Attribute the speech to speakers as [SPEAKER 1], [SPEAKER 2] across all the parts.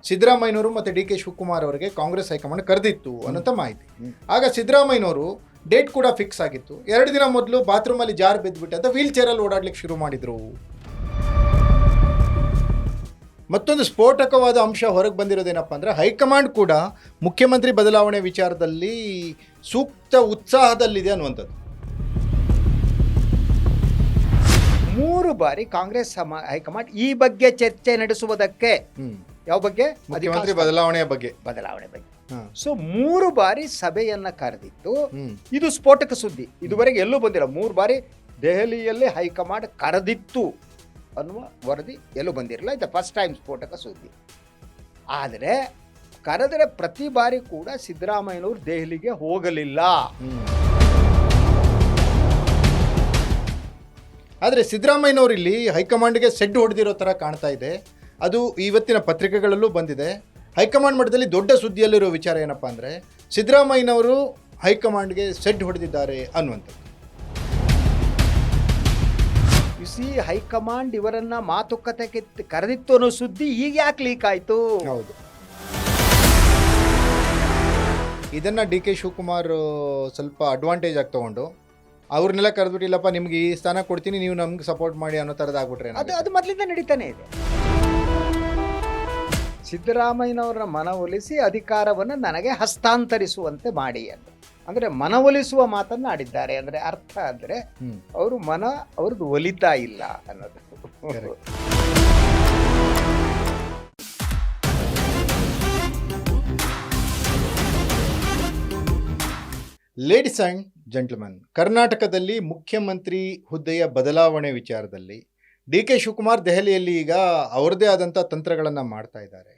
[SPEAKER 1] ಸಿದ್ದರಾಮಯ್ಯನವರು ಮತ್ತು D K Shivakumar ಅವರಿಗೆ ಕಾಂಗ್ರೆಸ್ ಹೈಕಮಾಂಡ್ ಕರೆದಿತ್ತು ಅನ್ನೋಂಥ ಮಾಹಿತಿ. ಆಗ ಸಿದ್ದರಾಮಯ್ಯನವರು ಡೇಟ್ ಕೂಡ ಫಿಕ್ಸ್ ಆಗಿತ್ತು. 2 ದಿನ ಮೊದಲು ಬಾತ್ರೂಮಲ್ಲಿ ಜಾರ್ ಬಿದ್ದುಬಿಟ್ಟು ಅಂತ ವೀಲ್ ಚೇರಲ್ಲಿ ಓಡಾಡ್ಲಿಕ್ಕೆ ಶುರು ಮಾಡಿದರು. ಮತ್ತೊಂದು ಸ್ಫೋಟಕವಾದ ಅಂಶ ಹೊರಗೆ ಬಂದಿರೋದೇನಪ್ಪ ಅಂದರೆ, ಹೈಕಮಾಂಡ್ ಕೂಡ ಮುಖ್ಯಮಂತ್ರಿ ಬದಲಾವಣೆ ವಿಚಾರದಲ್ಲಿ ಸೂಕ್ತ ಉತ್ಸಾಹದಲ್ಲಿದೆ ಅನ್ನುವಂಥದ್ದು.
[SPEAKER 2] 3 ಬಾರಿ ಕಾಂಗ್ರೆಸ್ ಹೈಕಮಾಂಡ್ ಈ ಬಗ್ಗೆ ಚರ್ಚೆ ನಡೆಸುವುದಕ್ಕೆ, ಯಾವ ಬಗ್ಗೆ?
[SPEAKER 1] ಮುಖ್ಯಮಂತ್ರಿ ಬದಲಾವಣೆಯ ಬಗ್ಗೆ.
[SPEAKER 2] ಸೊ 3 ಬಾರಿ ಸಭೆಯನ್ನ ಕರೆದಿತ್ತು. ಇದು ಸ್ಫೋಟಕ ಸುದ್ದಿ, ಇದುವರೆಗೆ ಎಲ್ಲೂ ಬಂದಿಲ್ಲ. 3 ಬಾರಿ ದೆಹಲಿಯಲ್ಲಿ ಹೈಕಮಾಂಡ್ ಕರೆದಿತ್ತು ಅನ್ನುವ ವರದಿ ಎಲ್ಲೂ ಬಂದಿರಲಿಲ್ಲ. ಇದು ಫಸ್ಟ್ ಟೈಮ್ ಸ್ಫೋಟಕ ಸುದ್ದಿ. ಆದರೆ ಕರೆದರೆ ಪ್ರತಿ ಬಾರಿ ಕೂಡ ಸಿದ್ದರಾಮಯ್ಯನವರು ದೆಹಲಿಗೆ ಹೋಗಲಿಲ್ಲ.
[SPEAKER 1] ಆದರೆ ಸಿದ್ದರಾಮಯ್ಯನವರು ಇಲ್ಲಿ ಹೈಕಮಾಂಡ್ಗೆ ಸೆಡ್ ಹೊಡೆದಿರೋ ಥರ ಕಾಣ್ತಾ ಇದೆ. ಅದು ಇವತ್ತಿನ ಪತ್ರಿಕೆಗಳಲ್ಲೂ ಬಂದಿದೆ. ಹೈಕಮಾಂಡ್ ಮಟ್ಟದಲ್ಲಿ ದೊಡ್ಡ ಸುದ್ದಿಯಲ್ಲಿರೋ ವಿಚಾರ ಏನಪ್ಪ ಅಂದರೆ, ಸಿದ್ದರಾಮಯ್ಯನವರು ಹೈಕಮಾಂಡ್ಗೆ ಸೆಡ್ ಹೊಡೆದಿದ್ದಾರೆ ಅನ್ನುವಂಥದ್ದು.
[SPEAKER 2] ಬಿಸಿ ಹೈಕಮಾಂಡ್ ಇವರನ್ನ ಮಾತುಕತೆಗೆ ಕರೆದಿತ್ತು ಅನ್ನೋ ಸುದ್ದಿ ಈಗ ಯಾಕೆ ಲೀಕ್ ಆಯಿತು?
[SPEAKER 1] ಹೌದು, ಇದನ್ನು ಡಿ ಕೆ ಶಿವಕುಮಾರ್ ಸ್ವಲ್ಪ ಅಡ್ವಾಂಟೇಜ್ ಆಗಿ ತಗೊಂಡು ಅವ್ರನ್ನೆಲ್ಲ ಕರೆದ್ಬಿಟ್ಟಿಲ್ಲಪ್ಪ, ನಿಮ್ಗೆ ಈ ಸ್ಥಾನ ಕೊಡ್ತೀನಿ, ನೀವು ನಮ್ಗೆ ಸಪೋರ್ಟ್ ಮಾಡಿ ಅನ್ನೋ ಥರದ್ದು ಆಗ್ಬಿಟ್ರೆ
[SPEAKER 2] ಅದು ಮೊದಲಿಂದ ನಡೀತಾನೆ ಇದೆ. ಸಿದ್ದರಾಮಯ್ಯನವರ ಮನವೊಲಿಸಿ ಅಧಿಕಾರವನ್ನು ನನಗೆ ಹಸ್ತಾಂತರಿಸುವಂತೆ ಮಾಡಿ ಅಂತ, ಅಂದರೆ ಮನವೊಲಿಸುವ ಮಾತನ್ನು ಆಡಿದ್ದಾರೆ. ಅಂದರೆ ಅರ್ಥ ಅಂದರೆ ಅವರು ಅವ್ರದ್ದು ಒಲಿತಾ ಇಲ್ಲ ಅನ್ನೋದು.
[SPEAKER 1] ಲೇಡೀಸ್ ಆ್ಯಂಡ್ ಜೆಂಟ್ಲ್ಮನ್, ಕರ್ನಾಟಕದಲ್ಲಿ ಮುಖ್ಯಮಂತ್ರಿ ಹುದ್ದೆಯ ಬದಲಾವಣೆ ವಿಚಾರದಲ್ಲಿ ಡಿ ಕೆ ಶಿವಕುಮಾರ್ ದೆಹಲಿಯಲ್ಲಿ ಈಗ ಅವರದೇ ಆದಂಥ ತಂತ್ರಗಳನ್ನು ಮಾಡ್ತಾ ಇದ್ದಾರೆ.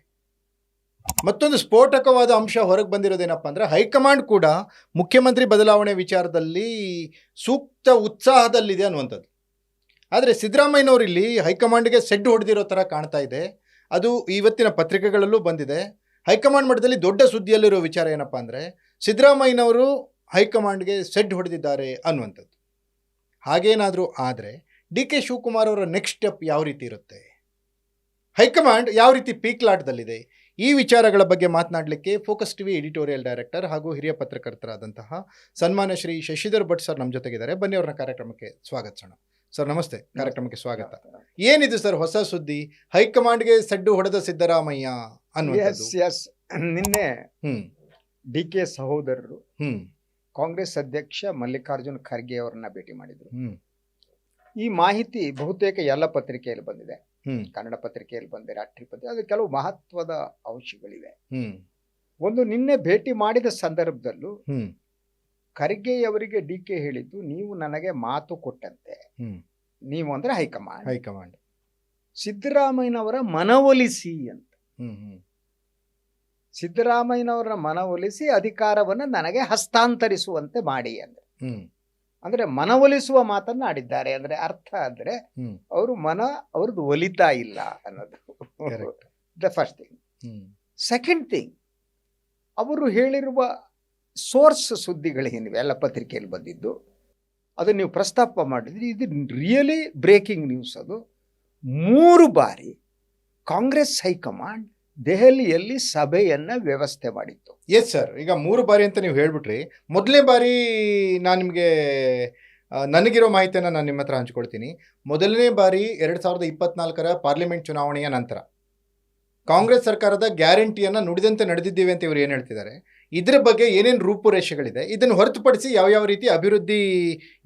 [SPEAKER 1] ಮತ್ತೊಂದು ಸ್ಫೋಟಕವಾದ ಅಂಶ ಹೊರಗೆ ಬಂದಿರೋದೇನಪ್ಪ ಅಂದರೆ, ಹೈಕಮಾಂಡ್ ಕೂಡ ಮುಖ್ಯಮಂತ್ರಿ ಬದಲಾವಣೆ ವಿಚಾರದಲ್ಲಿ ಸೂಕ್ತ ಉತ್ಸಾಹದಲ್ಲಿದೆ ಅನ್ನುವಂಥದ್ದು. ಆದರೆ ಸಿದ್ದರಾಮಯ್ಯನವರು ಇಲ್ಲಿ ಹೈಕಮಾಂಡ್ಗೆ ಸೆಡ್ ಹೊಡೆದಿರೋ ಥರ ಕಾಣ್ತಾ ಇದೆ. ಅದು ಇವತ್ತಿನ ಪತ್ರಿಕೆಗಳಲ್ಲೂ ಬಂದಿದೆ. ಹೈಕಮಾಂಡ್ ಮಟ್ಟದಲ್ಲಿ ದೊಡ್ಡ ಸುದ್ದಿಯಲ್ಲಿರೋ ವಿಚಾರ ಏನಪ್ಪ ಅಂದರೆ, ಸಿದ್ದರಾಮಯ್ಯನವರು ಹೈಕಮಾಂಡ್ಗೆ ಸೆಡ್ ಹೊಡೆದಿದ್ದಾರೆ ಅನ್ನುವಂಥದ್ದು. ಹಾಗೇನಾದರೂ ಆದರೆ ಡಿ ಕೆ ಶಿವಕುಮಾರ್ ಅವರ ನೆಕ್ಸ್ಟ್ ಸ್ಟೆಪ್ ಯಾವ ರೀತಿ ಇರುತ್ತೆ, ಹೈಕಮಾಂಡ್ ಯಾವ ರೀತಿ ಪೀಕ್ಲಾಟದಲ್ಲಿದೆ, ಈ ವಿಚಾರಗಳ ಬಗ್ಗೆ ಮಾತನಾಡಲಿಕ್ಕೆ ಫೋಕಸ್ ಟಿವಿ ಎಡಿಟೋರಿಯಲ್ ಡೈರೆಕ್ಟರ್ ಹಾಗೂ ಹಿರಿಯ ಪತ್ರಕರ್ತರಾದಂತಹ ಸನ್ಮಾನ್ಯ ಶ್ರೀ ಶಶಿಧರ್ ಭಟ್ ಸರ್ ನಮ್ಮ ಜೊತೆಗಿದ್ದಾರೆ. ಬನ್ನಿ ಅವ್ರನ್ನ ಕಾರ್ಯಕ್ರಮಕ್ಕೆ ಸ್ವಾಗತಿಸೋಣ. ಸರ್ ನಮಸ್ತೆ, ಕಾರ್ಯಕ್ರಮಕ್ಕೆ ಸ್ವಾಗತ. ಏನಿದೆ ಸರ್ ಹೊಸ ಸುದ್ದಿ, ಹೈಕಮಾಂಡ್ಗೆ ಸೆಡ್ಡು ಹೊಡೆದ ಸಿದ್ದರಾಮಯ್ಯ ಅನ್ನುವಂಥದ್ದು?
[SPEAKER 2] ನಿನ್ನೆ ಡಿ ಕೆ ಸಹೋದರರು ಕಾಂಗ್ರೆಸ್ ಅಧ್ಯಕ್ಷ ಮಲ್ಲಿಕಾರ್ಜುನ್ ಖರ್ಗೆ ಅವರನ್ನ ಭೇಟಿ ಮಾಡಿದ್ರು. ಈ ಮಾಹಿತಿ ಬಹುತೇಕ ಎಲ್ಲ ಪತ್ರಿಕೆಯಲ್ಲಿ ಬಂದಿದೆ, ಕನ್ನಡ ಪತ್ರಿಕೆಯಲ್ಲಿ ಬಂದಿದೆ, ರಾಷ್ಟ್ರೀಯ ಪತ್ರಿಕೆ. ಅದು ಕೆಲವು ಮಹತ್ವದ ಅಂಶಗಳಿವೆ. ಒಂದು, ನಿನ್ನೆ ಭೇಟಿ ಮಾಡಿದ ಸಂದರ್ಭದಲ್ಲೂ ಖರ್ಗೆಯವರಿಗೆ ಡಿ ಕೆ ಹೇಳಿದ್ದು, ನೀವು ನನಗೆ ಮಾತು ಕೊಟ್ಟಂತೆ, ನೀವು ಅಂದ್ರೆ ಹೈಕಮಾಂಡ್ ಸಿದ್ದರಾಮಯ್ಯನವರ ಮನವೊಲಿಸಿ ಅಂತ, ಸಿದ್ದರಾಮಯ್ಯನವರ ಮನವೊಲಿಸಿ ಅಧಿಕಾರವನ್ನು ನನಗೆ ಹಸ್ತಾಂತರಿಸುವಂತೆ ಮಾಡಿ ಅಂದ್ರೆ, ಅಂದ್ರೆ ಮನವೊಲಿಸುವ ಮಾತನ್ನ ಆಡಿದ್ದಾರೆ. ಅಂದ್ರೆ ಅರ್ಥ ಅಂದ್ರೆ ಅವ್ರದ್ದು ಒಲಿತಾ ಇಲ್ಲ ಅನ್ನೋದು the first thing. Second thing, ಅವರು ಹೇಳಿರುವ ಸೋರ್ಸ್ ಸುದ್ದಿಗಳೇನಿವೆ ಎಲ್ಲ ಪತ್ರಿಕೆಯಲ್ಲಿ ಬಂದಿದ್ದು, ಅದನ್ನು ನೀವು ಪ್ರಸ್ತಾಪ ಮಾಡಿದ್ರಿ. ಇದು ರಿಯಲಿ ಬ್ರೇಕಿಂಗ್ ನ್ಯೂಸ್. ಅದು 3 ಬಾರಿ ಕಾಂಗ್ರೆಸ್ ಹೈಕಮಾಂಡ್ ದೆಹಲಿಯಲ್ಲಿ ಸಭೆಯನ್ನ ವ್ಯವಸ್ಥೆ ಮಾಡಿತ್ತು.
[SPEAKER 1] ಎಸ್ ಸರ್, ಈಗ 3 ಬಾರಿ ಅಂತ ನೀವು ಹೇಳ್ಬಿಟ್ರಿ. ಮೊದಲನೇ ಬಾರಿ ನಾನು ನಿಮಗೆ ನನಗಿರೋ ಮಾಹಿತಿಯನ್ನು ನಾನು ನಿಮ್ಮ ಹತ್ರ ಹಂಚ್ಕೊಳ್ತೀನಿ. ಮೊದಲನೇ ಬಾರಿ 2024 ಪಾರ್ಲಿಮೆಂಟ್ ಚುನಾವಣೆಯ ನಂತರ ಕಾಂಗ್ರೆಸ್ ಸರ್ಕಾರದ ಗ್ಯಾರಂಟಿಯನ್ನು ನುಡಿದಂತೆ ನಡೆದಿದ್ದೇವೆ ಅಂತ ಇವರು ಏನು ಹೇಳ್ತಿದ್ದಾರೆ, ಇದರ ಬಗ್ಗೆ ಏನೇನು ರೂಪುರೇಷೆಗಳಿದೆ, ಇದನ್ನು ಹೊರತುಪಡಿಸಿ ಯಾವ ರೀತಿ ಅಭಿವೃದ್ಧಿ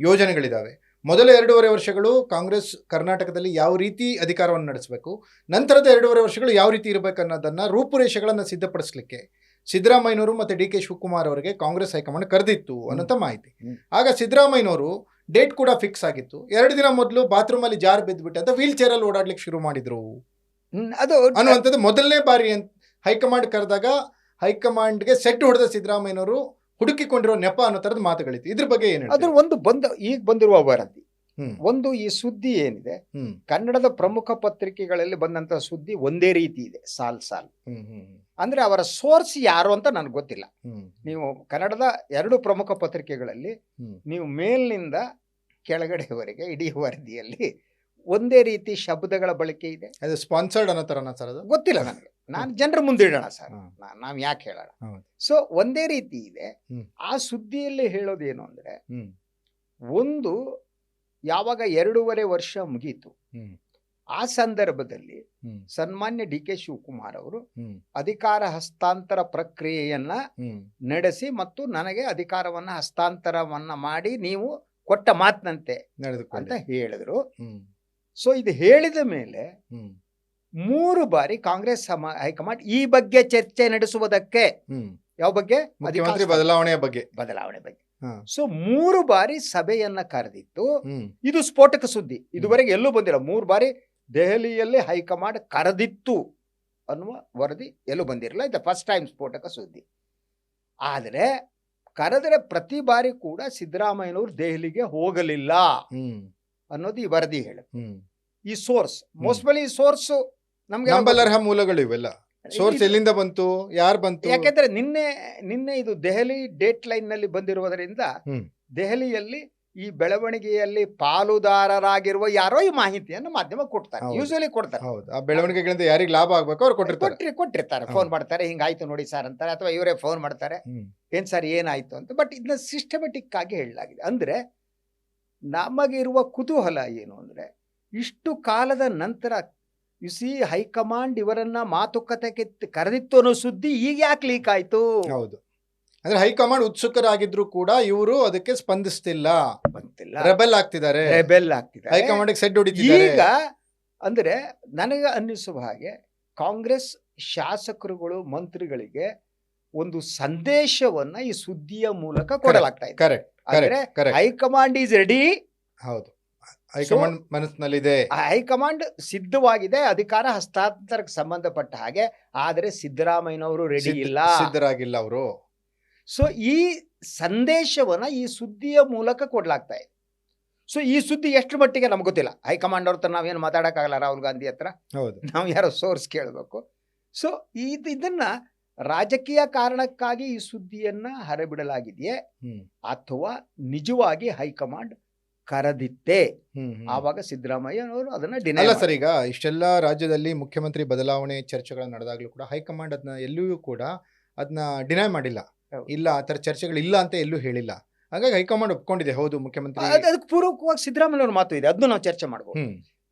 [SPEAKER 1] ಯೋಜನೆಗಳಿದ್ದಾವೆ, ಮೊದಲ 2.5 ವರ್ಷಗಳು ಕಾಂಗ್ರೆಸ್ ಕರ್ನಾಟಕದಲ್ಲಿ ಯಾವ ರೀತಿ ಅಧಿಕಾರವನ್ನು ನಡೆಸಬೇಕು, ನಂತರದ 2.5 ವರ್ಷಗಳು ಯಾವ ರೀತಿ ಇರಬೇಕು ಅನ್ನೋದನ್ನು ರೂಪುರೇಷೆಗಳನ್ನು ಸಿದ್ಧಪಡಿಸಲಿಕ್ಕೆ ಸಿದ್ದರಾಮಯ್ಯನವರು ಮತ್ತು ಡಿ ಕೆ ಶಿವಕುಮಾರ್ ಅವರಿಗೆ ಕಾಂಗ್ರೆಸ್ ಹೈಕಮಾಂಡ್ ಕರೆದಿತ್ತು ಅನ್ನೋಂಥ ಮಾಹಿತಿ. ಆಗ ಸಿದ್ದರಾಮಯ್ಯನವರು ಡೇಟ್ ಕೂಡ ಫಿಕ್ಸ್ ಆಗಿತ್ತು. 2 ದಿನ ಮೊದಲು ಬಾತ್ರೂಮಲ್ಲಿ ಜಾರ್ ಬಿದ್ದುಬಿಟ್ಟು ಅಂತ ವೀಲ್ ಚೇರಲ್ಲಿ ಓಡಾಡ್ಲಿಕ್ಕೆ ಶುರು ಮಾಡಿದ್ರು
[SPEAKER 2] ಅದು
[SPEAKER 1] ಅನ್ನುವಂಥದ್ದು ಮೊದಲನೇ ಬಾರಿ ಹೈಕಮಾಂಡ್ ಕರೆದಾಗ ಹೈಕಮಾಂಡ್ಗೆ ಸೆಟ್ ಹೊಡೆದ ಸಿದ್ದರಾಮಯ್ಯನವರು ಹುಡುಕಿಕೊಂಡಿರೋ ನೆಪ ಅನ್ನೋ ಥರದ ಮಾತುಗಳಿತ್ತು. ಇದ್ರ ಬಗ್ಗೆ ಏನು?
[SPEAKER 2] ಅದ್ರ ಒಂದು ಈಗ ಬಂದಿರುವ ವರದಿ, ಒಂದು ಈ ಸುದ್ದಿ ಏನಿದೆ, ಕನ್ನಡದ ಪ್ರಮುಖ ಪತ್ರಿಕೆಗಳಲ್ಲಿ ಬಂದಂತಹ ಸುದ್ದಿ ಒಂದೇ ರೀತಿ ಇದೆ, ಸಾಲ್ ಅಂದ್ರೆ ಅವರ ಸೋರ್ಸ್ ಯಾರು ಅಂತ ನನಗೆ ಗೊತ್ತಿಲ್ಲ. ನೀವು ಕನ್ನಡದ 2 ಪ್ರಮುಖ ಪತ್ರಿಕೆಗಳಲ್ಲಿ ನೀವು ಮೇಲ್ನಿಂದ ಕೆಳಗಡೆವರೆಗೆ ಇಡೀ ವರದಿಯಲ್ಲಿ ಒಂದೇ ರೀತಿ ಶಬ್ದಗಳ ಬಳಕೆ ಇದೆ.
[SPEAKER 1] ಅದು ಸ್ಪಾನ್ಸರ್ಡ್ ಅನ್ನೋ ಥರನಾ ಸರ್? ಅದು
[SPEAKER 2] ಗೊತ್ತಿಲ್ಲ ನನಗೆ. ನಾನು ಜನರ ಮುಂದೆ ಇಡೋಣ ಸರ್,
[SPEAKER 1] ಹಾ.
[SPEAKER 2] ನಾವು ಯಾಕೆ ಹೇಳೋಣ.
[SPEAKER 1] ಹೌದು.
[SPEAKER 2] ಸೊ ಒಂದೇ ರೀತಿ ಇದೆ.
[SPEAKER 1] ಹ್ಮ್.
[SPEAKER 2] ಆ ಸುದ್ದಿಯಲ್ಲಿ ಹೇಳೋದೇನು ಅಂದ್ರೆ,
[SPEAKER 1] ಹ್ಮ್.
[SPEAKER 2] ಒಂದು ಯಾವಾಗ 2.5 ವರ್ಷ ಮುಗೀತು,
[SPEAKER 1] ಹ್ಮ್.
[SPEAKER 2] ಆ ಸಂದರ್ಭದಲ್ಲಿ
[SPEAKER 1] ಹ್ಮ್.
[SPEAKER 2] ಸನ್ಮಾನ್ಯ ಡಿ ಕೆ ಶಿವಕುಮಾರ್ ಅವರು
[SPEAKER 1] ಹ್ಮ್.
[SPEAKER 2] ಅಧಿಕಾರ ಹಸ್ತಾಂತರ ಪ್ರಕ್ರಿಯೆಯನ್ನ
[SPEAKER 1] ಹ್ಮ್.
[SPEAKER 2] ನಡೆಸಿ ಮತ್ತು ನನಗೆ ಅಧಿಕಾರವನ್ನ ಹಸ್ತಾಂತರವನ್ನ ಮಾಡಿ ನೀವು ಕೊಟ್ಟ ಮಾತಿನಂತೆ ಅಂತ
[SPEAKER 1] ನಡೆದುಕೊಳ್ಳಿ.
[SPEAKER 2] ಹೇಳಿದ್ರು.
[SPEAKER 1] ಹ್ಮ್.
[SPEAKER 2] ಸೊ ಇದು ಹೇಳಿದ ಮೇಲೆ
[SPEAKER 1] ಹ್ಮ್.
[SPEAKER 2] 3 ಬಾರಿ ಕಾಂಗ್ರೆಸ್ ಹೈಕಮಾಂಡ್ ಈ ಬಗ್ಗೆ ಚರ್ಚೆ ನಡೆಸುವುದಕ್ಕೆ,
[SPEAKER 1] ಹ್ಮ್.
[SPEAKER 2] ಯಾವ ಬಗ್ಗೆ,
[SPEAKER 1] ಮುಖ್ಯಮಂತ್ರಿ ಬದಲಾವಣೆಯ ಬಗ್ಗೆ.
[SPEAKER 2] ಬದಲಾವಣೆ ಬಗ್ಗೆ.
[SPEAKER 1] ಹಾ.
[SPEAKER 2] ಸೊ 3 ಬಾರಿ ಸಭೆಯನ್ನ ಕರೆದಿತ್ತು.
[SPEAKER 1] ಹ್ಮ್.
[SPEAKER 2] ಇದು ಸ್ಫೋಟಕ ಸುದ್ದಿ, ಇದುವರೆಗೆ ಎಲ್ಲೂ ಬಂದಿಲ್ಲ. 3 ಬಾರಿ ದೆಹಲಿಯಲ್ಲಿ ಹೈಕಮಾಂಡ್ ಕರೆದಿತ್ತು ಅನ್ನುವ ವರದಿ ಎಲ್ಲೂ ಬಂದಿರಲಿಲ್ಲ. ಇದು ಫಸ್ಟ್ ಟೈಮ್ ಸ್ಫೋಟಕ ಸುದ್ದಿ. ಆದರೆ ಕರೆದರೆ ಪ್ರತಿ ಬಾರಿ ಕೂಡ ಸಿದ್ದರಾಮಯ್ಯನವರು ದೆಹಲಿಗೆ ಹೋಗಲಿಲ್ಲ
[SPEAKER 1] ಹ್ಮ್.
[SPEAKER 2] ಅನ್ನೋದು ಈ ವರದಿ ಹೇಳುತ್ತೆ.
[SPEAKER 1] ಹ್ಮ್.
[SPEAKER 2] ಈ ಸೋರ್ಸ್ ಮೋಸ್ಟ್ಲಿ ಸೋರ್ಸ್ ನಮ್ಗೆ
[SPEAKER 1] ನಂಬಲರ್ಹ ಮೂಲಗಳು ಇವೆಲ್ಲ. ಸೋರ್ಸ್ ಎಲ್ಲಿಂದ ಬಂತು, ಯಾರು ಬಂತು?
[SPEAKER 2] ಯಾಕೆಂದ್ರೆ ನಿನ್ನೆ ಇದು ದೆಹಲಿ ಡೇಟ್ ಲೈನ್ ನಲ್ಲಿ ಬಂದಿರುವುದರಿಂದ
[SPEAKER 1] ಹ್ಮ್.
[SPEAKER 2] ದೆಹಲಿಯಲ್ಲಿ ಈ ಬೆಳವಣಿಗೆಯಲ್ಲಿ ಪಾಲುದಾರರಾಗಿರುವ ಯಾರೋ ಈ ಮಾಹಿತಿಯನ್ನು ಮಾಧ್ಯಮ ಕೊಡ್ತಾರೆ,
[SPEAKER 1] ಹೌದು.
[SPEAKER 2] ಯೂಶಲಿ ಕೊಡ್ತಾರೆ.
[SPEAKER 1] ಹೌದು, ಆ ಬೆಳವಣಿಗೆಗಳಿಂದ ಯಾರಿಗೆ ಲಾಭ ಆಗ್ಬೇಕು ಅವ್ರು ಕೊಟ್ಟಿರ್ತಾರೆ.
[SPEAKER 2] ಕೊಟ್ಟಿರ್ತಾರೆ,
[SPEAKER 1] ಹೌದು.
[SPEAKER 2] ಫೋನ್ ಮಾಡ್ತಾರೆ, ಹಿಂಗಾಯ್ತು ನೋಡಿ ಸರ್ ಅಂತಾರೆ, ಅಥವಾ ಇವರೇ ಫೋನ್ ಮಾಡ್ತಾರೆ,
[SPEAKER 1] ಹ್ಮ್.
[SPEAKER 2] ಏನ್ ಸರ್ ಏನಾಯ್ತು ಅಂತ. ಬಟ್ ಇದನ್ನ ಸಿಸ್ಟಮೆಟಿಕ್ ಆಗಿ ಹೇಳಲಾಗಿದೆ. ಅಂದ್ರೆ ನಮಗಿರುವ ಕುತೂಹಲ ಏನು ಅಂದ್ರೆ, ಇಷ್ಟು ಕಾಲದ ನಂತರ ಹೈಕಮಾಂಡ್ ಇವರನ್ನ ಮಾತುಕತೆಗೆ ಕರೆದಿತ್ತು ಅನ್ನೋ ಸುದ್ದಿ ಈಗ ಯಾಕೆ ಲೀಕ್ ಆಯ್ತು?
[SPEAKER 1] ಹೌದು, ಅಂದ್ರೆ ಹೈಕಮಾಂಡ್ ಉತ್ಸುಕರಾಗಿದ್ರು ಕೂಡ ಇವರು ಅದಕ್ಕೆ ಸ್ಪಂದಿಸ್ತಿಲ್ಲ,
[SPEAKER 2] ಬಂತಿಲ್ಲ,
[SPEAKER 1] ರೆಬೆಲ್ ಆಗ್ತಿದ್ದಾರೆ,
[SPEAKER 2] ರೆಬೆಲ್ ಆಗ್ತಿದ್ದಾರೆ,
[SPEAKER 1] ಹೈಕಮಾಂಡ್ ಸೆಡ್ ಹೊಡಿತಿದ್ದಾರೆ.
[SPEAKER 2] ಈಗ ಅಂದ್ರೆ ನನಗೆ ಅನ್ನಿಸುವ ಹಾಗೆ ಕಾಂಗ್ರೆಸ್ ಶಾಸಕರುಗಳು ಮಂತ್ರಿಗಳಿಗೆ ಒಂದು ಸಂದೇಶವನ್ನ ಈ ಸುದ್ದಿಯ ಮೂಲಕ ಕೊಡಲಾಗ್ತಾ ಇದೆ.
[SPEAKER 1] ಕರೆಕ್ಟ್,
[SPEAKER 2] ಅಂದ್ರೆ
[SPEAKER 1] ಕರೆಕ್ಟ್.
[SPEAKER 2] High command is ready.
[SPEAKER 1] ಹೌದು, ಹೈಕಮಾಂಡ್ ಮನಸ್ಸಿನಲ್ಲಿದೆ,
[SPEAKER 2] ಹೈಕಮಾಂಡ್ ಸಿದ್ಧವಾಗಿದೆ ಅಧಿಕಾರ ಹಸ್ತಾಂತರಕ್ಕೆ ಸಂಬಂಧಪಟ್ಟ ಹಾಗೆ. ಆದರೆ ಸಿದ್ದರಾಮಯ್ಯನವರು ರೆಡಿ ಇಲ್ಲ,
[SPEAKER 1] ಸಿದ್ಧರಾಗಿಲ್ಲ ಅವರು.
[SPEAKER 2] ಸೊ ಈ ಸಂದೇಶವನ್ನ ಈ ಸುದ್ದಿಯ ಮೂಲಕ ಕೊಡ್ಲಾಗ್ತಾ ಇದೆ. ಸೊ ಈ ಸುದ್ದಿ ಎಷ್ಟು ಮಟ್ಟಿಗೆ ನಮ್ಗೆ ಗೊತ್ತಿಲ್ಲ. ಹೈಕಮಾಂಡ್ ಅವ್ರ ಹತ್ರ ನಾವೇನು ಮಾತಾಡಕ್ಕಾಗಲ್ಲ, ರಾಹುಲ್ ಗಾಂಧಿ ಹತ್ರ
[SPEAKER 1] ಹೌದು,
[SPEAKER 2] ನಾವು ಯಾರೋ ಸೋರ್ಸ್ ಕೇಳಬೇಕು. ಸೊ ಇದನ್ನ ರಾಜಕೀಯ ಕಾರಣಕ್ಕಾಗಿ ಈ ಸುದ್ದಿಯನ್ನ ಹರಬಿಡಲಾಗಿದೆಯೇ
[SPEAKER 1] ಹ್ಮ್.
[SPEAKER 2] ಅಥವಾ ನಿಜವಾಗಿ ಹೈಕಮಾಂಡ್ ಕರೆದಿತ್ತೆ?
[SPEAKER 1] ಹ್ಮ್. ಹ್ಮ್.
[SPEAKER 2] ಆವಾಗ ಸಿದ್ದರಾಮಯ್ಯನವರು ಅದನ್ನ
[SPEAKER 1] ಅಲ್ಲ
[SPEAKER 2] ಡಿನೈ
[SPEAKER 1] ಸರ್, ಈಗ ಇಷ್ಟೆಲ್ಲ ರಾಜ್ಯದಲ್ಲಿ ಮುಖ್ಯಮಂತ್ರಿ ಬದಲಾವಣೆ ಚರ್ಚೆಗಳು ನಡೆದಾಗ್ಲೂ ಕೂಡ ಹೈಕಮಾಂಡ್ ಅದನ್ನ ಎಲ್ಲೂ ಕೂಡ ಅದನ್ನ ಡಿನೈ ಮಾಡಿಲ್ಲ.
[SPEAKER 2] ಹೌದು.
[SPEAKER 1] ಇಲ್ಲ, ಆ ಥರ ಚರ್ಚೆಗಳು ಇಲ್ಲ ಅಂತ ಎಲ್ಲೂ ಹೇಳಿಲ್ಲ. ಹಾಗಾಗಿ ಹೈಕಮಾಂಡ್ ಒಪ್ಕೊಂಡಿದೆ, ಹೌದು ಮುಖ್ಯಮಂತ್ರಿ.
[SPEAKER 2] ಅದಕ್ಕೆ ಪೂರ್ವಕವಾಗಿ ಸಿದ್ದರಾಮಯ್ಯನವ್ರ ಮಾತು ಇದೆ, ಅದನ್ನು ನಾವು ಚರ್ಚೆ ಮಾಡ್ಬೋದು.
[SPEAKER 1] ಹ್ಮ್.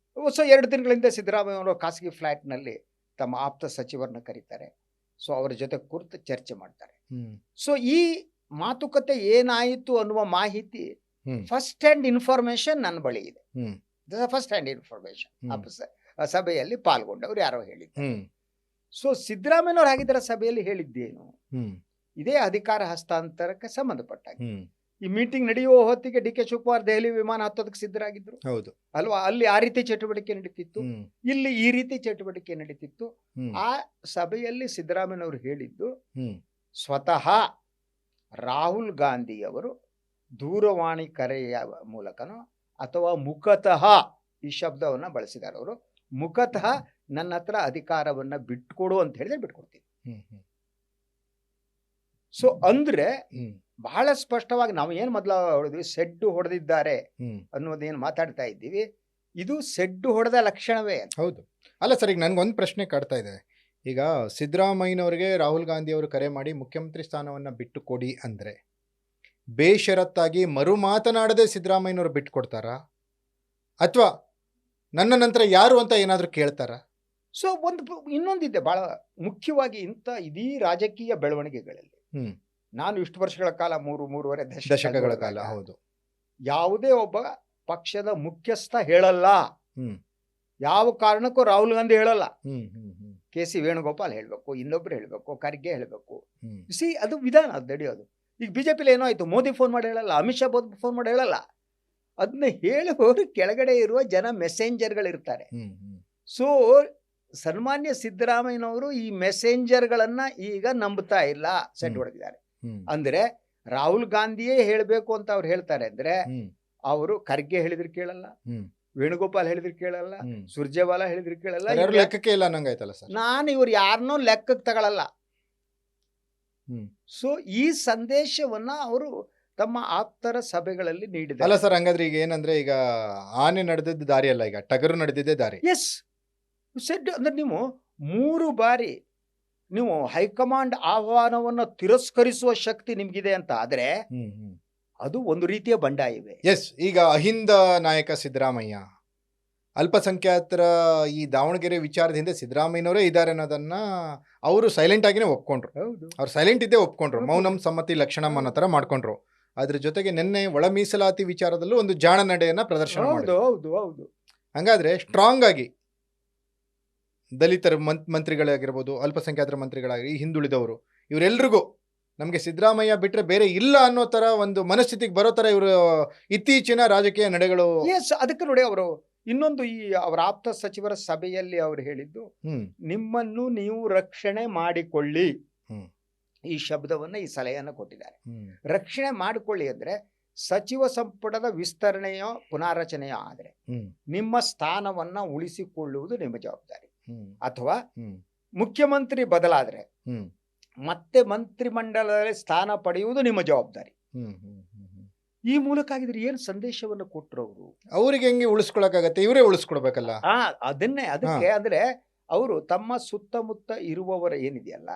[SPEAKER 2] ಸೊ 2 ದಿನಗಳಿಂದ ಸಿದ್ದರಾಮಯ್ಯನವರು ಖಾಸಗಿ ಫ್ಲಾಟ್ ನಲ್ಲಿ ತಮ್ಮ ಆಪ್ತ ಸಚಿವರನ್ನ ಕರೀತಾರೆ. ಸೊ ಅವರ ಜೊತೆ ಕುರಿತು ಚರ್ಚೆ ಮಾಡ್ತಾರೆ.
[SPEAKER 1] ಹ್ಮ್.
[SPEAKER 2] ಸೊ ಈ ಮಾತುಕತೆ ಏನಾಯಿತು ಅನ್ನುವ ಮಾಹಿತಿ
[SPEAKER 1] ಹ್ಮ್.
[SPEAKER 2] ಫಸ್ಟ್ ಹ್ಯಾಂಡ್ ಇನ್ಫಾರ್ಮೇಶನ್ ನನ್ನ ಬಳಿ ಇದೆ.
[SPEAKER 1] ಹ್ಮ್.
[SPEAKER 2] ಫಸ್ಟ್ ಹ್ಯಾಂಡ್ ಇನ್ಫಾರ್ಮೇಶನ್
[SPEAKER 1] ಹ್ಮ್.
[SPEAKER 2] ಸಭೆಯಲ್ಲಿ ಪಾಲ್ಗೊಂಡವ್ರು ಯಾರೋ ಹೇಳಿದ್ದಾರೆ.
[SPEAKER 1] ಹ್ಮ್.
[SPEAKER 2] ಸೊ ಸಿದ್ದರಾಮಯ್ಯನವ್ರು ಆಗಿದ್ದರ ಸಭೆಯಲ್ಲಿ ಹೇಳಿದ್ದೇನು?
[SPEAKER 1] ಹ್ಮ್.
[SPEAKER 2] ಇದೇ ಅಧಿಕಾರ ಹಸ್ತಾಂತರಕ್ಕೆ ಸಂಬಂಧಪಟ್ಟಾಗ
[SPEAKER 1] ಹ್ಮ್.
[SPEAKER 2] ಈ ಮೀಟಿಂಗ್ ನಡೆಯುವ ಹೊತ್ತಿಗೆ ಡಿ ಕೆ ಶಿವಕುಮಾರ್ ದೆಹಲಿ ವಿಮಾನ ಹತ್ತೋದಕ್ಕೆ ಸಿದ್ಧರಾಗಿದ್ರು
[SPEAKER 1] ಹೌದು.
[SPEAKER 2] ಅಲ್ವಾ? ಅಲ್ಲಿ ಆ ರೀತಿ ಚಟುವಟಿಕೆ ನಡೀತಿತ್ತು,
[SPEAKER 1] ಹ್ಮ್.
[SPEAKER 2] ಇಲ್ಲಿ ಈ ರೀತಿ ಚಟುವಟಿಕೆ ನಡೀತಿತ್ತು.
[SPEAKER 1] ಹ್ಮ್.
[SPEAKER 2] ಆ ಸಭೆಯಲ್ಲಿ ಸಿದ್ದರಾಮಯ್ಯನವರು ಹೇಳಿದ್ದು,
[SPEAKER 1] ಹ್ಮ್.
[SPEAKER 2] ಸ್ವತಃ ರಾಹುಲ್ ಗಾಂಧಿಯವರು ದೂರವಾಣಿ ಕರೆಯ ಮೂಲಕನೋ ಅಥವಾ ಮುಖತಃ, ಈ ಶಬ್ದವನ್ನ ಬಳಸಿದ್ದಾರೆ ಅವರು, ಮುಖತಃ ನನ್ನ ಹತ್ರ ಅಧಿಕಾರವನ್ನ ಬಿಟ್ಕೊಡು ಅಂತ ಹೇಳಿದ್ರೆ ಬಿಟ್ಕೊಡ್ತೀನಿ.
[SPEAKER 1] ಹ್ಮ್. ಹ್ಮ್.
[SPEAKER 2] ಸೊ ಅಂದ್ರೆ
[SPEAKER 1] ಹ್ಮ್.
[SPEAKER 2] ಬಹಳ ಸ್ಪಷ್ಟವಾಗಿ ನಾವು ಏನು ಮೊದಲ ಹೊಡೆದ್ವಿ, ಸೆಡ್ಡು ಹೊಡೆದಿದ್ದಾರೆ
[SPEAKER 1] ಹ್ಮ್.
[SPEAKER 2] ಅನ್ನೋದೇನು ಮಾತಾಡ್ತಾ ಇದ್ದೀವಿ, ಇದು ಸೆಡ್ಡು ಹೊಡೆದ ಲಕ್ಷಣವೇ.
[SPEAKER 1] ಹೌದು. ಅಲ್ಲ ಸರ್, ಈಗ ನನ್ಗೊಂದು ಪ್ರಶ್ನೆ ಕಾಡ್ತಾ ಇದೆ. ಈಗ ಸಿದ್ದರಾಮಯ್ಯನವರಿಗೆ ರಾಹುಲ್ ಗಾಂಧಿ ಅವರು ಕರೆ ಮಾಡಿ ಮುಖ್ಯಮಂತ್ರಿ ಸ್ಥಾನವನ್ನ ಬಿಟ್ಟು ಕೊಡಿ ಅಂದ್ರೆ ಬೇಷರತ್ತಾಗಿ ಮರು ಮಾತನಾಡದೆ ಸಿದ್ದರಾಮಯ್ಯನವರು ಬಿಟ್ಟು ಕೊಡ್ತಾರಾ, ಅಥವಾ ನನ್ನ ನಂತರ ಯಾರು ಅಂತ ಏನಾದರೂ ಕೇಳ್ತಾರಾ?
[SPEAKER 2] ಸೊ ಇನ್ನೊಂದಿದೆ ಬಹಳ ಮುಖ್ಯವಾಗಿ ಇಡೀ ರಾಜಕೀಯ ಬೆಳವಣಿಗೆಗಳಲ್ಲಿ.
[SPEAKER 1] ಹ್ಮ್.
[SPEAKER 2] ನಾನು ಇಷ್ಟು ವರ್ಷಗಳ ಕಾಲ, 3.5
[SPEAKER 1] ದಶಕಗಳ ಕಾಲ, ಹೌದು,
[SPEAKER 2] ಯಾವುದೇ ಒಬ್ಬ ಪಕ್ಷದ ಮುಖ್ಯಸ್ಥ ಹೇಳಲ್ಲ.
[SPEAKER 1] ಹ್ಮ್.
[SPEAKER 2] ಯಾವ ಕಾರಣಕ್ಕೂ ರಾಹುಲ್ ಗಾಂಧಿ ಹೇಳಲ್ಲ.
[SPEAKER 1] ಹ್ಮ್. ಹ್ಮ್. ಹ್ಮ್.
[SPEAKER 2] ಕೆ.ಸಿ. ವೇಣುಗೋಪಾಲ್ ಹೇಳ್ಬೇಕು, ಇನ್ನೊಬ್ರು ಹೇಳ್ಬೇಕು, ಖರ್ಗೆ ಹೇಳ್ಬೇಕು.
[SPEAKER 1] ಹ್ಮ್.
[SPEAKER 2] ಅದು ವಿಧಾನ, ಅದು ನಡೆಯೋದು. ಈಗ ಬಿಜೆಪಿಲಿ ಏನೋ ಆಯ್ತು, ಮೋದಿ ಫೋನ್ ಮಾಡಿ ಹೇಳಲ್ಲ, ಅಮಿತ್ ಶಾ ಫೋನ್ ಮಾಡಿ ಹೇಳಲ್ಲ. ಅದನ್ನ ಹೇಳುವವರು ಕೆಳಗಡೆ ಇರುವ ಜನ ಮೆಸೆಂಜರ್ಗಳಿರ್ತಾರೆ.
[SPEAKER 1] ಹ್ಮ್. ಹ್ಮ್.
[SPEAKER 2] ಸೊ ಸನ್ಮಾನ್ಯ ಸಿದ್ದರಾಮಯ್ಯನವರು ಈ ಮೆಸೆಂಜರ್ಗಳನ್ನ ಈಗ ನಂಬ್ತಾ ಇಲ್ಲ, ಸೆಟ್ ಹೊಡೆದಿದ್ದಾರೆ.
[SPEAKER 1] ಹ್ಮ್.
[SPEAKER 2] ಅಂದ್ರೆ ರಾಹುಲ್ ಗಾಂಧಿಯೇ ಹೇಳಬೇಕು ಅಂತ ಅವ್ರು ಹೇಳ್ತಾರೆ ಅಂದ್ರೆ,
[SPEAKER 1] ಹ್ಮ್.
[SPEAKER 2] ಅವರು ಖರ್ಗೆ ಹೇಳಿದ್ರು ಕೇಳಲ್ಲ,
[SPEAKER 1] ಹ್ಮ್.
[SPEAKER 2] ವೇಣುಗೋಪಾಲ್ ಹೇಳಿದ್ರು ಕೇಳಲ್ಲ,
[SPEAKER 1] ಹ್ಮ್.
[SPEAKER 2] ಸುರ್ಜೇವಾಲಾ ಹೇಳಿದ್ರು ಕೇಳಲ್ಲ.
[SPEAKER 1] ಯಾರು ಲೆಕ್ಕಕ್ಕೆ ಇಲ್ಲ ಅನ್ನಂಗಾಯ್ತಲ್ಲ ಸರ್.
[SPEAKER 2] ನಾನು ಇವ್ರು ಯಾರನ್ನೋ ಲೆಕ್ಕಕ್ಕೆ ತಗೊಳ್ಳಲ್ಲ.
[SPEAKER 1] ಹ್ಮ್.
[SPEAKER 2] ಸೊ ಈ ಸಂದೇಶವನ್ನ ಅವರು ತಮ್ಮ ಆಪ್ತರ ಸಭೆಗಳಲ್ಲಿ ನೀಡಿದ್ದಾರೆ.
[SPEAKER 1] ಅಲ್ಲ ಸರ್, ಹಂಗಾದ್ರೆ ಈಗ ಏನಂದ್ರೆ, ಈಗ ಆನೆ ನಡೆದಿದ್ದ ದಾರಿ ಅಲ್ಲ, ಈಗ ಟಗರು ನಡೆದಿದ್ದೇ ದಾರಿ.
[SPEAKER 2] ಎಸ್ ಸೆಡ್ ಅಂದ್ರೆ ನೀವು 3 ಬಾರಿ ನೀವು ಹೈಕಮಾಂಡ್ ಆಹ್ವಾನವನ್ನು ತಿರಸ್ಕರಿಸುವ ಶಕ್ತಿ ನಿಮ್ಗಿದೆ ಅಂತ ಆದ್ರೆ ಅದು ಒಂದು ರೀತಿಯ ಬಂಡಾಯವೇ.
[SPEAKER 1] ಎಸ್, ಈಗ ಅಹಿಂದ ನಾಯಕ ಸಿದ್ದರಾಮಯ್ಯ, ಅಲ್ಪಸಂಖ್ಯಾತರ ಈ ದಾವಣಗೆರೆ ವಿಚಾರದ ಹಿಂದೆ ಸಿದ್ದರಾಮಯ್ಯನವರೇ ಇದ್ದಾರೆ ಅನ್ನೋದನ್ನ ಅವರು ಸೈಲೆಂಟ್ ಆಗಿನೇ ಒಪ್ಕೊಂಡ್ರು.
[SPEAKER 2] ಹೌದು,
[SPEAKER 1] ಅವ್ರು ಸೈಲೆಂಟ್ ಇದ್ದೇ ಒಪ್ಕೊಂಡ್ರು,
[SPEAKER 2] ಹೌದು.
[SPEAKER 1] ಮೌನಂ ಸಮ್ಮತಿ ಲಕ್ಷಣಂ ಅನ್ನೋ ತರ ಮಾಡ್ಕೊಂಡ್ರು. ಅದ್ರ ಜೊತೆಗೆ ನಿನ್ನೆ ಒಳ ಮೀಸಲಾತಿ ವಿಚಾರದಲ್ಲೂ ಒಂದು ಜಾಣ ನಡೆಯನ್ನ ಪ್ರದರ್ಶನ
[SPEAKER 2] ಹೌದು,
[SPEAKER 1] ಮಾಡಿದ್ರು.
[SPEAKER 2] ಹೌದು, ಹೌದು.
[SPEAKER 1] ಹಂಗಾದ್ರೆ ಸ್ಟ್ರಾಂಗ್ ಆಗಿ ದಲಿತರ ಮಂತ್ರಿಗಳಾಗಿರ್ಬೋದು, ಅಲ್ಪಸಂಖ್ಯಾತರ ಮಂತ್ರಿಗಳಾಗಿ, ಹಿಂದುಳಿದವರು, ಇವರೆಲ್ರಿಗೂ ನಮಗೆ ಸಿದ್ದರಾಮಯ್ಯ ಬಿಟ್ರೆ ಬೇರೆ ಇಲ್ಲ ಅನ್ನೋ ತರ ಒಂದು ಮನಸ್ಥಿತಿಗೆ ಬರೋ ತರ ಇವರು ಇತ್ತೀಚಿನ ರಾಜಕೀಯ ನಡೆಗಳು.
[SPEAKER 2] ಎಸ್, ಅದಕ್ಕೆ ನೋಡಿ ಅವರು ಇನ್ನೊಂದು ಈ ಅವರ ಆಪ್ತ ಸಚಿವರ ಸಭೆಯಲ್ಲಿ ಅವರು ಹೇಳಿದ್ದು, ನಿಮ್ಮನ್ನು ನೀವು ರಕ್ಷಣೆ ಮಾಡಿಕೊಳ್ಳಿ. ಈ ಶಬ್ದವನ್ನ, ಈ ಸಲಹೆಯನ್ನು ಕೊಟ್ಟಿದ್ದಾರೆ. ರಕ್ಷಣೆ ಮಾಡಿಕೊಳ್ಳಿ ಅಂದ್ರೆ ಸಚಿವ ಸಂಪುಟದ ವಿಸ್ತರಣೆಯೋ ಪುನಾರಚನೆಯೋ ಆದ್ರೆ ನಿಮ್ಮ ಸ್ಥಾನವನ್ನ ಉಳಿಸಿಕೊಳ್ಳುವುದು ನಿಮ್ಮ ಜವಾಬ್ದಾರಿ. ಅಥವಾ ಮುಖ್ಯಮಂತ್ರಿ ಬದಲಾದ್ರೆ ಮತ್ತೆ ಮಂತ್ರಿಮಂಡಲದಲ್ಲಿ ಸ್ಥಾನ ಪಡೆಯುವುದು ನಿಮ್ಮ ಜವಾಬ್ದಾರಿ. ಈ ಮೂಲಕ ಆಗಿದ್ರೆ ಏನು ಸಂದೇಶವನ್ನು ಕೊಟ್ಟರು ಅವರು?
[SPEAKER 1] ಅವ್ರಿಗೆ ಹೆಂಗೆ ಉಳಿಸ್ಕೊಳಕಾಗತ್ತೆ? ಇವರೇ ಉಳಿಸ್ಕೊಡ್ಬೇಕಲ್ಲ.
[SPEAKER 2] ಅದಕ್ಕೆ ಅಂದ್ರೆ ಅವರು ತಮ್ಮ ಸುತ್ತಮುತ್ತ ಇರುವವರ ಏನಿದೆಯಲ್ಲ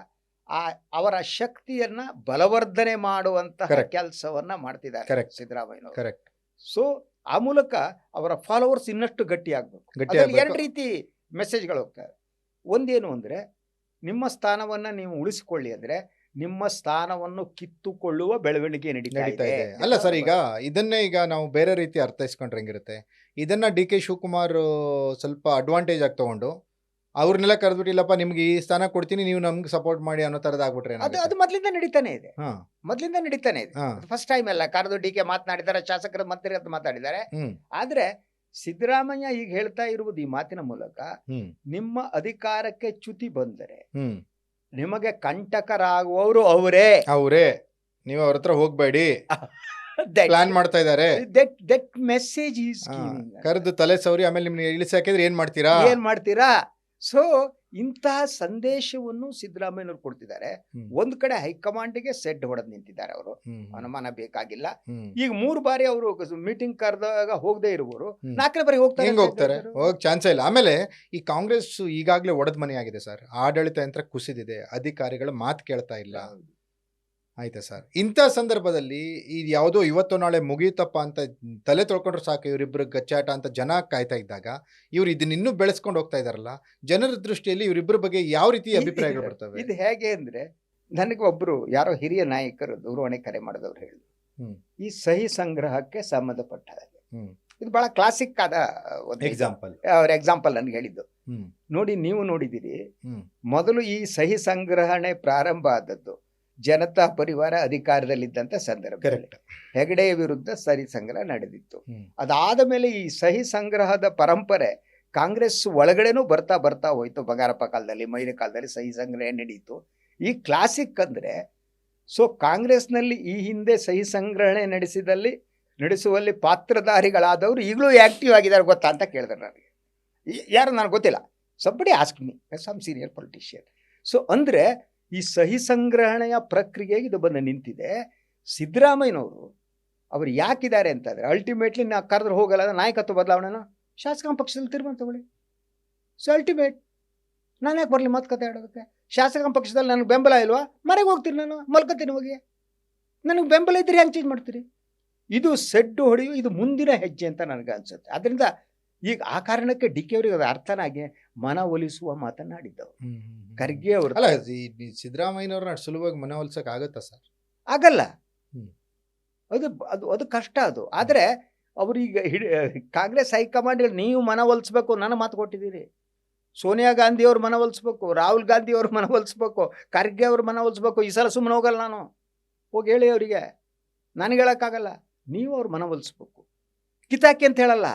[SPEAKER 2] ಅವರ ಶಕ್ತಿಯನ್ನ ಬಲವರ್ಧನೆ ಮಾಡುವಂತಹ ಕೆಲಸವನ್ನ ಮಾಡ್ತಿದ್ದಾರೆ ಸಿದ್ದರಾಮಯ್ಯ.
[SPEAKER 1] ಕರೆಕ್ಟ್.
[SPEAKER 2] ಸೊ ಆ ಮೂಲಕ ಅವರ ಫಾಲೋವರ್ಸ್ ಇನ್ನಷ್ಟು ಗಟ್ಟಿ ಆಗ್ಬೇಕು. ಎರಡು ರೀತಿ ಮೆಸೇಜ್ಗಳು ಹೋಗ್ತಾರೆ. ಒಂದೇನು ಅಂದ್ರೆ, ನಿಮ್ಮ ಸ್ಥಾನವನ್ನ ನೀವು ಉಳಿಸಿಕೊಳ್ಳಿ ಅಂದ್ರೆ ನಿಮ್ಮ ಸ್ಥಾನವನ್ನು ಕಿತ್ತುಕೊಳ್ಳುವ ಬೆಳವಣಿಗೆ ನಡೀತಾ ಇದೆ.
[SPEAKER 1] ಅಲ್ಲ ಸರ್, ಈಗ ಇದನ್ನೇ ಈಗ ನಾವು ಬೇರೆ ರೀತಿ ಅರ್ಥೈಸ್ಕೊಂಡ್ರೆ ಹೆಂಗಿರುತ್ತೆ, ಇದನ್ನ ಡಿ ಕೆ ಶಿವಕುಮಾರ್ ಸ್ವಲ್ಪ ಅಡ್ವಾಂಟೇಜ್ ಆಗಿ ತಗೊಂಡು ಅವ್ರನ್ನೆಲ್ಲ ಕರೆದ್ಬಿಟ್ಟಿಲ್ಲಪ್ಪ ನಿಮ್ಗೆ ಈ ಸ್ಥಾನ ಕೊಡ್ತೀನಿ, ನೀವು ನಮ್ಗೆ ಸಪೋರ್ಟ್ ಮಾಡಿ ಅನ್ನೋ ತರದ್ ಆಗ್ಬಿಟ್ರೆ
[SPEAKER 2] ಅದು ಮೊದ್ಲಿಂದ ನಡೀತಾನೆ ಇದೆ. ಫಸ್ಟ್ ಟೈಮ್ ಎಲ್ಲ ಕರೆದು ಡಿ ಕೆ ಮಾತನಾಡಿದ್ದಾರೆ, ಶಾಸಕರ ಮಂತ್ರಿ ಅಂತ ಮಾತಾಡಿದ್ದಾರೆ. ಆದ್ರೆ ಸಿದ್ದರಾಮಯ್ಯ ಈಗ ಹೇಳ್ತಾ ಇರುವುದು ಈ ಮಾತಿನ ಮೂಲಕ, ನಿಮ್ಮ ಅಧಿಕಾರಕ್ಕೆ ಚ್ಯುತಿ ಬಂದರೆ ನಿಮಗೆ ಕಂಟಕರಾಗುವವರು ಅವರೇ, ನೀವು ಅವ್ರ ಹತ್ರ ಹೋಗ್ಬೇಡಿ, ಪ್ಲಾನ್ ಮಾಡ್ತಾ ಇದ್ದಾರೆ. ದಟ್ ಮೆಸೇಜ್ ಈಸ್
[SPEAKER 1] ಕರೆದು ತಲೆ ಸೌರಿ ಆಮೇಲೆ ನಿಮ್ಗೆ ಇಳಿಸಿ ಹಾಕಿದ್ರೆ ಏನ್ ಮಾಡ್ತೀರಾ?
[SPEAKER 2] ಸೊ ಇಂತಹ ಸಂದೇಶವನ್ನು ಸಿದ್ದರಾಮಯ್ಯನವರು ಕೊಡ್ತಿದ್ದಾರೆ. ಒಂದ್ ಕಡೆ ಹೈಕಮಾಂಡ್ಗೆ ಸೆಡ್ ಹೊಡೆದ್ ನಿಂತಿದ್ದಾರೆ ಅವರು, ಅನುಮಾನ ಬೇಕಾಗಿಲ್ಲ. ಈಗ 3 ಬಾರಿ ಅವರು ಮೀಟಿಂಗ್ ಕರೆದಾಗ ಹೋಗದೆ ಇರುವರು 4ನೇ ಬಾರಿ
[SPEAKER 1] ಹೋಗ್ತಾರೆ, ಹೋಗಕ್ ಚಾನ್ಸೇ ಇಲ್ಲ. ಆಮೇಲೆ ಈ ಕಾಂಗ್ರೆಸ್ ಈಗಾಗಲೇ ಒಡೆದ ಮನೆ ಆಗಿದೆ ಸರ್, ಆಡಳಿತ ಯಂತ್ರ ಕುಸಿದಿದೆ, ಅಧಿಕಾರಿಗಳು ಮಾತು ಕೇಳ್ತಾ ಇಲ್ಲ. ಆಯ್ತಾ ಸರ್, ಇಂಥ ಸಂದರ್ಭದಲ್ಲಿ ಇದು ಯಾವುದೋ ಇವತ್ತು ನಾಳೆ ಮುಗಿಯುತ್ತಪ್ಪ ಅಂತ ತಲೆ ತೊಳ್ಕೊಂಡ್ರೆ ಸಾಕು, ಇವರಿಬ್ಬರು ಗಚ್ಚಾಟ ಅಂತ ಜನ ಕಾಯ್ತಾ ಇದ್ದಾಗ ಇವ್ರು ಇದನ್ನ ಇನ್ನೂ ಬೆಳೆಸ್ಕೊಂಡು ಹೋಗ್ತಾ ಇದಾರಲ್ಲ, ಜನರ ದೃಷ್ಟಿಯಲ್ಲಿ ಇವರಿಬ್ಬರ ಬಗ್ಗೆ ಯಾವ ರೀತಿ ಅಭಿಪ್ರಾಯಗಳು ಬರ್ತವೆ?
[SPEAKER 2] ಇದು ಹೇಗೆ ಅಂದ್ರೆ, ನನಗೆ ಒಬ್ರು ಯಾರೋ ಹಿರಿಯ ನಾಯಕರು ದೂರವಾಣಿ ಕರೆ ಮಾಡಿದವ್ರು ಹೇಳಿದ್ರು, ಈ ಸಹಿ ಸಂಗ್ರಹಕ್ಕೆ ಸಂಬಂಧಪಟ್ಟ ಹಾಗೆ ಇದು ಬಹಳ ಕ್ಲಾಸಿಕ್ ಆದ ಎಕ್ಸಾಂಪಲ್ ನನ್ಗೆ ಹೇಳಿದ್ದು. ನೋಡಿ, ನೀವು ನೋಡಿದಿರಿ, ಮೊದಲು ಈ ಸಹಿ ಸಂಗ್ರಹಣೆ ಪ್ರಾರಂಭ ಆದದ್ದು ಜನತಾ ಪರಿವಾರ ಅಧಿಕಾರದಲ್ಲಿದ್ದಂತ ಸಂದರ್ಭದಲ್ಲಿ ಹೆಗಡೆಯ ವಿರುದ್ಧ ಸಹಿ ಸಂಗ್ರಹ ನಡೆದಿತ್ತು. ಅದಾದ ಮೇಲೆ ಈ ಸಹಿ ಸಂಗ್ರಹದ ಪರಂಪರೆ ಕಾಂಗ್ರೆಸ್ ಒಳಗಡೆನೂ ಬರ್ತಾ ಹೋಯ್ತು. ಬಂಗಾರಪ್ಪ ಕಾಲದಲ್ಲಿ, ಮೈಲಿ ಕಾಲದಲ್ಲಿ ಸಹಿ ಸಂಗ್ರಹ ನಡೀತು. ಈ ಕ್ಲಾಸಿಕ್ ಅಂದ್ರೆ, ಸೊ ಕಾಂಗ್ರೆಸ್ನಲ್ಲಿ ಈ ಹಿಂದೆ ಸಹಿ ಸಂಗ್ರಹಣೆ ನಡೆಸುವಲ್ಲಿ ಪಾತ್ರಧಾರಿಗಳಾದವರು ಈಗಲೂ ಆಕ್ಟಿವ್ ಆಗಿದ್ದಾರೆ ಗೊತ್ತಾ ಅಂತ ಕೇಳಿದ್ರು ನನಗೆ. ಯಾರು ನನಗೆ ಗೊತ್ತಿಲ್ಲ, somebody ask me, some senior politician. So ಅಂದ್ರೆ ಈ ಸಹಿ ಸಂಗ್ರಹಣೆಯ ಪ್ರಕ್ರಿಯೆಗೆ ಇದು ಬಂದು ನಿಂತಿದೆ. ಸಿದ್ದರಾಮಯ್ಯನವರು ಅವರು ಯಾಕಿದ್ದಾರೆ ಅಂತಂದ್ರೆ, ಅಲ್ಟಿಮೇಟ್ಲಿ ನಾ ಕರೆದ್ರೆ ಹೋಗಲ್ಲ, ನಾಯಕತ್ವ ಬದಲಾವಣೆನ ಶಾಸಕಾಂಗ ಪಕ್ಷದಲ್ಲಿ ತೀರ್ಮಾನ ತಗೊಳ್ಳಿ. ಸೊ ಅಲ್ಟಿಮೇಟ್ ನಾನು ಯಾಕೆ ಬರಲಿ ಮಾತುಕತೆ ಆಡೋದಕ್ಕೆ? ಶಾಸಕಾಂಗ ಪಕ್ಷದಲ್ಲಿ ನನಗೆ ಬೆಂಬಲ ಇಲ್ವಾ, ಮನೆಗೆ ಹೋಗ್ತೀನಿ, ನಾನು ಮಲ್ಕೋತೀನಿ ಹೋಗಿ. ನನಗೆ ಬೆಂಬಲ ಇದ್ರೆ ಹೆಂಗೆ ಚೇಂಜ್ ಮಾಡ್ತೀರಿ? ಇದು ಸೆಡ್ಡು ಹೊಡೆಯು, ಇದು ಮುಂದಿನ ಹೆಜ್ಜೆ ಅಂತ ನನಗೆ ಅನ್ಸುತ್ತೆ. ಅದರಿಂದ ಈಗ ಆ ಕಾರಣಕ್ಕೆ ಡಿ ಕೆ ಅವರಿಗೆ ಅದು ಅರ್ಥನಾಗಿ ಮನವೊಲಿಸುವ ಮಾತನಾಡಿದ್ದವರು. ಖರ್ಗೆ ಅವರು
[SPEAKER 1] ಅಲ್ಲ, ಸಿದ್ದರಾಮಯ್ಯನವ್ರನ್ನ ಸುಲಭವಾಗಿ ಮನವೊಲಿಸಕ್ ಆಗತ್ತಾ ಸರ್?
[SPEAKER 2] ಆಗಲ್ಲ. ಅದು ಕಷ್ಟ ಅದು. ಆದ್ರೆ ಅವ್ರೀಗ ಕಾಂಗ್ರೆಸ್ ಹೈಕಮಾಂಡ್ ನೀವು ಮನವೊಲಿಸ್ಬೇಕು, ನನ್ನ ಮಾತು ಕೊಟ್ಟಿದ್ದೀರಿ. ಸೋನಿಯಾ ಗಾಂಧಿ ಅವ್ರು ಮನವೊಲಿಸ್ಬೇಕು, ರಾಹುಲ್ ಗಾಂಧಿ ಅವ್ರು ಮನವೊಲಿಸ್ಬೇಕು, ಖರ್ಗೆ ಅವ್ರು ಮನವೊಲಿಸ್ಬೇಕು. ಈ ಸಲ ಸುಮ್ಮನೆ ಹೋಗಲ್ಲ ನಾನು, ಹೋಗಿ ಹೇಳಿ ಅವರಿಗೆ, ನನಗೆ ಹೇಳಕ್ಕಾಗಲ್ಲ. ನೀವು ಅವ್ರು ಮನವೊಲಿಸ್ಬೇಕು, ಕಿತಾಕಿ ಅಂತ ಹೇಳಲ್ಲ,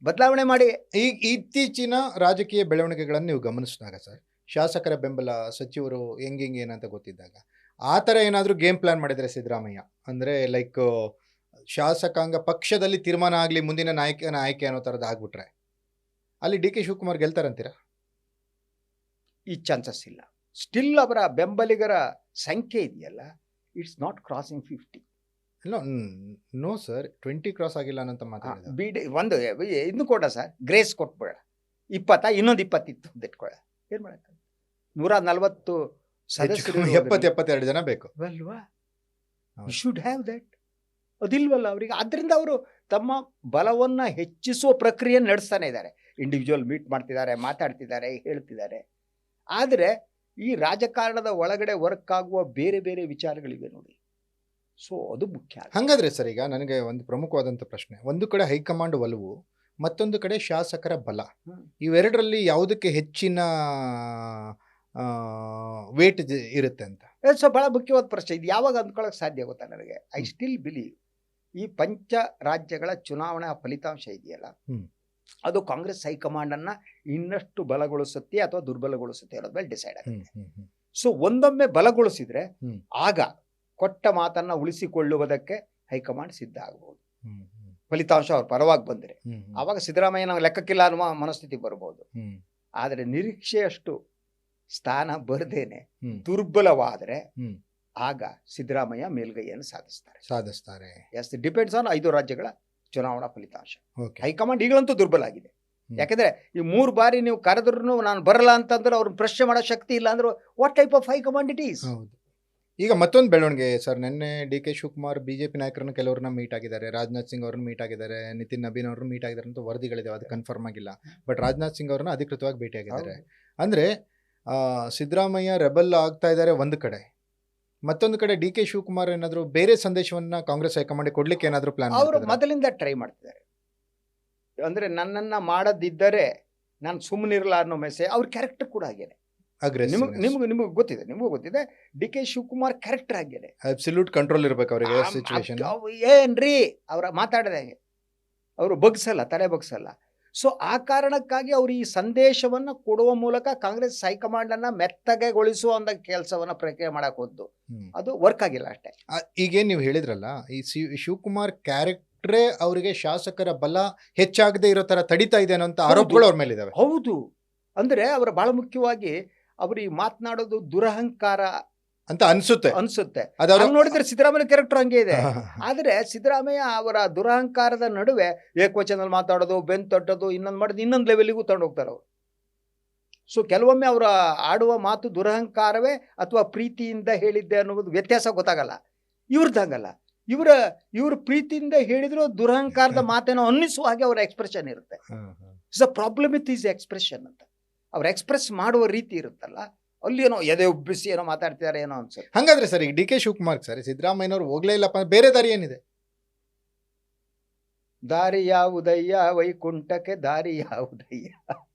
[SPEAKER 2] ಬದಲಾವಣೆ ಮಾಡಿ.
[SPEAKER 1] ಈಗ ಇತ್ತೀಚಿನ ರಾಜಕೀಯ ಬೆಳವಣಿಗೆಗಳನ್ನು ನೀವು ಗಮನಿಸಿದಾಗ ಸರ್, ಶಾಸಕರ ಬೆಂಬಲ, ಸಚಿವರು ಹೆಂಗೆ ಏನಂತ ಗೊತ್ತಿದ್ದಾಗ ಆ ಥರ ಏನಾದರೂ ಗೇಮ್ ಪ್ಲಾನ್ ಮಾಡಿದರೆ ಸಿದ್ದರಾಮಯ್ಯ, ಅಂದರೆ ಲೈಕ್ ಶಾಸಕಾಂಗ ಪಕ್ಷದಲ್ಲಿ ತೀರ್ಮಾನ ಆಗಲಿ, ಮುಂದಿನ ನಾಯಕನ ಆಯ್ಕೆ ಅನ್ನೋ ಥರದ್ದು ಆಗ್ಬಿಟ್ರೆ ಅಲ್ಲಿ ಡಿ ಕೆ ಶಿವಕುಮಾರ್ ಗೆಲ್ತಾರಂತೀರಾ?
[SPEAKER 2] ಈ ಚಾನ್ಸಸ್ ಇಲ್ಲ. ಸ್ಟಿಲ್ ಅವರ ಬೆಂಬಲಿಗರ ಸಂಖ್ಯೆ ಇದೆಯಲ್ಲ, it's not crossing 50.
[SPEAKER 1] No sir, 20 cross ಆಗಿಲ್ಲ ಅಂತ ಮಾತಾಡಿದ.
[SPEAKER 2] ಒಂದು ಇನ್ನು ಕೊಡ ಸರ್, ಗ್ರೇಸ್ ಕೊಟ್ಬೇಡ, 20 ಇನ್ನೊಂದು 20 ಇತ್ತು ಇಟ್ಕೊಳ್ಳ, ಏನು ಮಾಡಕ್ಕೆ? 140 ಸದಸ್ಯರು
[SPEAKER 1] 70-72 ಜನ ಬೇಕು
[SPEAKER 2] ಅಲ್ವಾ?
[SPEAKER 1] ಹೌದು.
[SPEAKER 2] Should have that. ಅದಿಲ್ವಲ್ಲ ಅವರಿಗೆ. ಆದ್ರಿಂದ ಅವರು ತಮ್ಮ ಬಲವನ್ನ ಹೆಚ್ಚಿಸುವ ಪ್ರಕ್ರಿಯೆ ನಡೆಸ್ತಾನೆ ಇದ್ದಾರೆ. ಇಂಡಿವಿಜುವಲ್ ಮೀಟ್ ಮಾಡ್ತಿದ್ದಾರೆ, ಮಾತಾಡ್ತಿದ್ದಾರೆ, ಹೇಳ್ತಿದ್ದಾರೆ. ಆದರೆ ಈ ರಾಜಕಾರಣದ ಒಳಗಡೆ ವರ್ಕ್ ಆಗುವ ಬೇರೆ ಬೇರೆ ವಿಚಾರಗಳಿವೆ ನೋಡಿ. ಸೊ ಅದು ಮುಖ್ಯ.
[SPEAKER 1] ಹಂಗಾದ್ರೆ ಸರ್, ಈಗ ನನಗೆ ಒಂದು ಪ್ರಮುಖವಾದಂಥ ಪ್ರಶ್ನೆ, ಒಂದು ಕಡೆ ಹೈಕಮಾಂಡ್ ಒಲವು, ಮತ್ತೊಂದು ಕಡೆ ಶಾಸಕರ ಬಲ, ಇವೆರಡರಲ್ಲಿ ಯಾವುದಕ್ಕೆ ಹೆಚ್ಚಿನ ವೇಟ್ ಇರುತ್ತೆ ಅಂತ?
[SPEAKER 2] ಸೊ ಬಹಳ ಮುಖ್ಯವಾದ ಪ್ರಶ್ನೆ. ಇದು ಯಾವಾಗ ಅಂದ್ಕೊಳ್ಳೋಕೆ ಸಾಧ್ಯ ಗೊತ್ತಾ ನನಗೆ? ಐ ಸ್ಟಿಲ್ ಬಿಲೀವ್ ಈ ಪಂಚ ರಾಜ್ಯಗಳ ಚುನಾವಣಾ ಫಲಿತಾಂಶ ಇದೆಯಲ್ಲ, ಅದು ಕಾಂಗ್ರೆಸ್ ಹೈಕಮಾಂಡ್ ಅನ್ನ ಇನ್ನಷ್ಟು ಬಲಗೊಳಿಸುತ್ತೆ ಅಥವಾ ದುರ್ಬಲಗೊಳಿಸುತ್ತೆ ಅನ್ನೋದ್ ಮೇಲೆ ಡಿಸೈಡ್ ಆಗುತ್ತೆ. ಸೊ ಒಂದೊಮ್ಮೆ ಬಲಗೊಳಿಸಿದ್ರೆ ಆಗ ಕೊಟ್ಟ ಮಾತನ್ನ ಉಳಿಸಿಕೊಳ್ಳುವುದಕ್ಕೆ ಹೈಕಮಾಂಡ್ ಸಿದ್ಧ ಆಗಬಹುದು. ಫಲಿತಾಂಶ ಅವ್ರ ಪರವಾಗಿ ಬಂದ್ರೆ ಆವಾಗ ಸಿದ್ದರಾಮಯ್ಯ ನಾವು ಲೆಕ್ಕಕ್ಕಿಲ್ಲ ಅನ್ನುವ ಮನಸ್ಥಿತಿ ಬರ್ಬೋದು. ಆದರೆ ನಿರೀಕ್ಷೆಯಷ್ಟು ಸ್ಥಾನ ಬರ್ದೇನೆ ದುರ್ಬಲವಾದ್ರೆ ಆಗ ಸಿದ್ದರಾಮಯ್ಯ ಮೇಲ್ಗೈಯನ್ನು ಸಾಧಿಸ್ತಾರೆ. ಎಸ್, ಡಿಪೆಂಡ್ಸ್ ಆನ್ 5 ರಾಜ್ಯಗಳ ಚುನಾವಣಾ ಫಲಿತಾಂಶ. ಹೈಕಮಾಂಡ್ ಈಗಲಂತೂ ದುರ್ಬಲ ಆಗಿದೆ. ಯಾಕಂದ್ರೆ ಈ 3 ಬಾರಿ ನೀವು ಕರೆದ್ರು ನಾನು ಬರಲ್ಲ ಅಂತಂದ್ರೆ ಅವ್ರನ್ನ ಪ್ರಶ್ನೆ ಮಾಡೋ ಶಕ್ತಿ ಇಲ್ಲ ಅಂದ್ರೆ what type of high command it is?
[SPEAKER 1] ಈಗ ಮತ್ತೊಂದು ಬೆಳವಣಿಗೆ ಸರ್, ನಿನ್ನೆ ಡಿ.ಕೆ. ಶಿವಕುಮಾರ್ ಬಿಜೆಪಿ ನಾಯಕರನ್ನ ಕೆಲವ್ರನ್ನ ಮೀಟ್ ಆಗಿದ್ದಾರೆ, ರಾಜನಾಥ್ ಸಿಂಗ್ ಅವ್ರನ್ನ ಮೀಟ್ ಆಗಿದ್ದಾರೆ, ನಿತಿನ್ ನಬೀನ್ ಅವ್ರನ್ನ ಮೀಟ್ ಆಗಿದ್ದಾರೆ ಅಂತ ವರದಿಗಳಿದಾವೆ. ಅದು ಕನ್ಫರ್ಮ್ ಆಗಿಲ್ಲ. ಬಟ್ ರಾಜನಾಥ್ ಸಿಂಗ್ ಅವ್ರನ್ನ ಅಧಿಕೃತವಾಗಿ ಭೇಟಿಯಾಗಿದ್ದಾರೆ. ಅಂದ್ರೆ ಸಿದ್ದರಾಮಯ್ಯ ರೆಬಲ್ ಆಗ್ತಾ ಇದ್ದಾರೆ ಒಂದು ಕಡೆ, ಮತ್ತೊಂದು ಕಡೆ ಡಿ.ಕೆ. ಶಿವಕುಮಾರ್ ಏನಾದ್ರು ಬೇರೆ ಸಂದೇಶವನ್ನ ಕಾಂಗ್ರೆಸ್ ಹೈಕಮಾಂಡ್ ಕೊಡ್ಲಿಕ್ಕೆ ಏನಾದ್ರು ಪ್ಲಾನ್
[SPEAKER 2] ಅವರು ಮೊದಲಿಂದ ಟ್ರೈ ಮಾಡ್ತಿದ್ದಾರೆ. ಅಂದ್ರೆ ನನ್ನನ್ನ ಮಾಡದಿದ್ದರೆ ನಾನು ಸುಮ್ಮನಿರಲ್ಲ ಅನ್ನೋ ಮೆಸೇಜ್. ಅವ್ರ ಕ್ಯಾರೆಕ್ಟರ್ ಕೂಡ ಹಾಗೇನೆ. ನಿಮಗೂ ಗೊತ್ತಿದೆ ಡಿ.ಕೆ. ಶಿವಕುಮಾರ್ ಕ್ಯಾರೆಕ್ಟರ್ ಹಾಗೇನೆ.
[SPEAKER 1] ಅಬ್ಸಲ್ಯೂಟ್ ಕಂಟ್ರೋಲ್ ಇರ್ಬೇಕು ಅವರಿಗೆ ಸಿಚುವೇಶನ್.
[SPEAKER 2] ಏನ್ರಿ ಅವ್ರ ಮಾತಾಡದಂಗೆ ಅವರು ಬಗ್ಸಲ್ಲ, ತಲೆ ಬಗ್ಸಲ್ಲ. ಸೊ ಆ ಕಾರಣಕ್ಕಾಗಿ ಅವರು ಈ ಸಂದೇಶವನ್ನ ಕೊಡುವ ಮೂಲಕ ಕಾಂಗ್ರೆಸ್ ಹೈಕಮಾಂಡ್ ಅನ್ನ ಮೆತ್ತಗೆಗೊಳಿಸುವ ಒಂದು ಕೆಲಸವನ್ನ ಪ್ರಕ್ರಿಯೆ ಮಾಡಕ್ ಹೋದ್ದು. ಅದು ವರ್ಕ್ ಆಗಿಲ್ಲ ಅಷ್ಟೇ.
[SPEAKER 1] ಈಗೇನ್ ನೀವು ಹೇಳಿದ್ರಲ್ಲ, ಈ ಶಿವಕುಮಾರ್ ಕ್ಯಾರೆಕ್ಟ್ರೇ ಅವರಿಗೆ ಶಾಸಕರ ಬಲ ಹೆಚ್ಚಾಗದೆ ಇರೋ ತರ ತಡಿತಾ ಇದೆ ಅನ್ನೋ ಆರೋಪಗಳು ಅವ್ರ ಮೇಲೆ ಇದಾವೆ.
[SPEAKER 2] ಹೌದು. ಅಂದ್ರೆ ಅವರ ಬಹಳ ಮುಖ್ಯವಾಗಿ ಅವರು ಈ ಮಾತನಾಡೋದು ದುರಹಂಕಾರ
[SPEAKER 1] ಅಂತ ಅನ್ಸುತ್ತೆ.
[SPEAKER 2] ನೋಡಿದ್ರೆ ಸಿದ್ದರಾಮಯ್ಯ ಕ್ಯಾರೆಕ್ಟರ್ ಹಂಗೆ ಇದೆ. ಆದ್ರೆ ಸಿದ್ದರಾಮಯ್ಯ ಅವರ ದುರಹಂಕಾರದ ನಡುವೆ ಏಕವಚನದಲ್ಲಿ ಮಾತಾಡೋದು, ಬೆನ್ ತಟ್ಟೋದು, ಇನ್ನೊಂದು ಮಾಡೋದು, ಇನ್ನೊಂದು ಲೆವೆಲ್ಗೂ ತಗೊಂಡು ಹೋಗ್ತಾರೆ ಅವರು. ಸೊ ಕೆಲವೊಮ್ಮೆ ಅವರ ಆಡುವ ಮಾತು ದುರಹಂಕಾರವೇ ಅಥವಾ ಪ್ರೀತಿಯಿಂದ ಹೇಳಿದ್ದೆ ಅನ್ನೋದು ವ್ಯತ್ಯಾಸ ಗೊತ್ತಾಗಲ್ಲ. ಇವ್ರದ್ದಾಗಲ್ಲ. ಇವ್ರ ಪ್ರೀತಿಯಿಂದ ಹೇಳಿದ್ರು ದುರಹಂಕಾರದ ಮಾತೇನೋ ಅನ್ನಿಸುವ ಹಾಗೆ ಅವರ ಎಕ್ಸ್ಪ್ರೆಷನ್ ಇರುತ್ತೆ. It's a problem with is expression ಅಂತ. ಅವ್ರು ಎಕ್ಸ್ಪ್ರೆಸ್ ಮಾಡುವ ರೀತಿ ಇರುತ್ತಲ್ಲ, ಅಲ್ಲಿ ಏನೋ ಎದೆ ಉಬ್ಬಿಸಿ ಏನೋ ಮಾತಾಡ್ತಿದ್ದಾರೆ ಏನೋ ಅನ್ಸುತ್ತೆ.
[SPEAKER 1] ಹಂಗಾದ್ರೆ ಸರ್, ಈಗ ಡಿ.ಕೆ. ಶಿವಕುಮಾರ್ ಸರ್ ಸಿದ್ದರಾಮಯ್ಯನವ್ರು ಹೋಗ್ಲೇ ಇಲ್ಲಪ್ಪ, ಬೇರೆ ದಾರಿ ಏನಿದೆ?
[SPEAKER 2] ದಾರಿ ಯಾವುದಯ್ಯ ವೈಕುಂಠಕ್ಕೆ ದಾರಿ ಯಾವುದಯ್ಯ?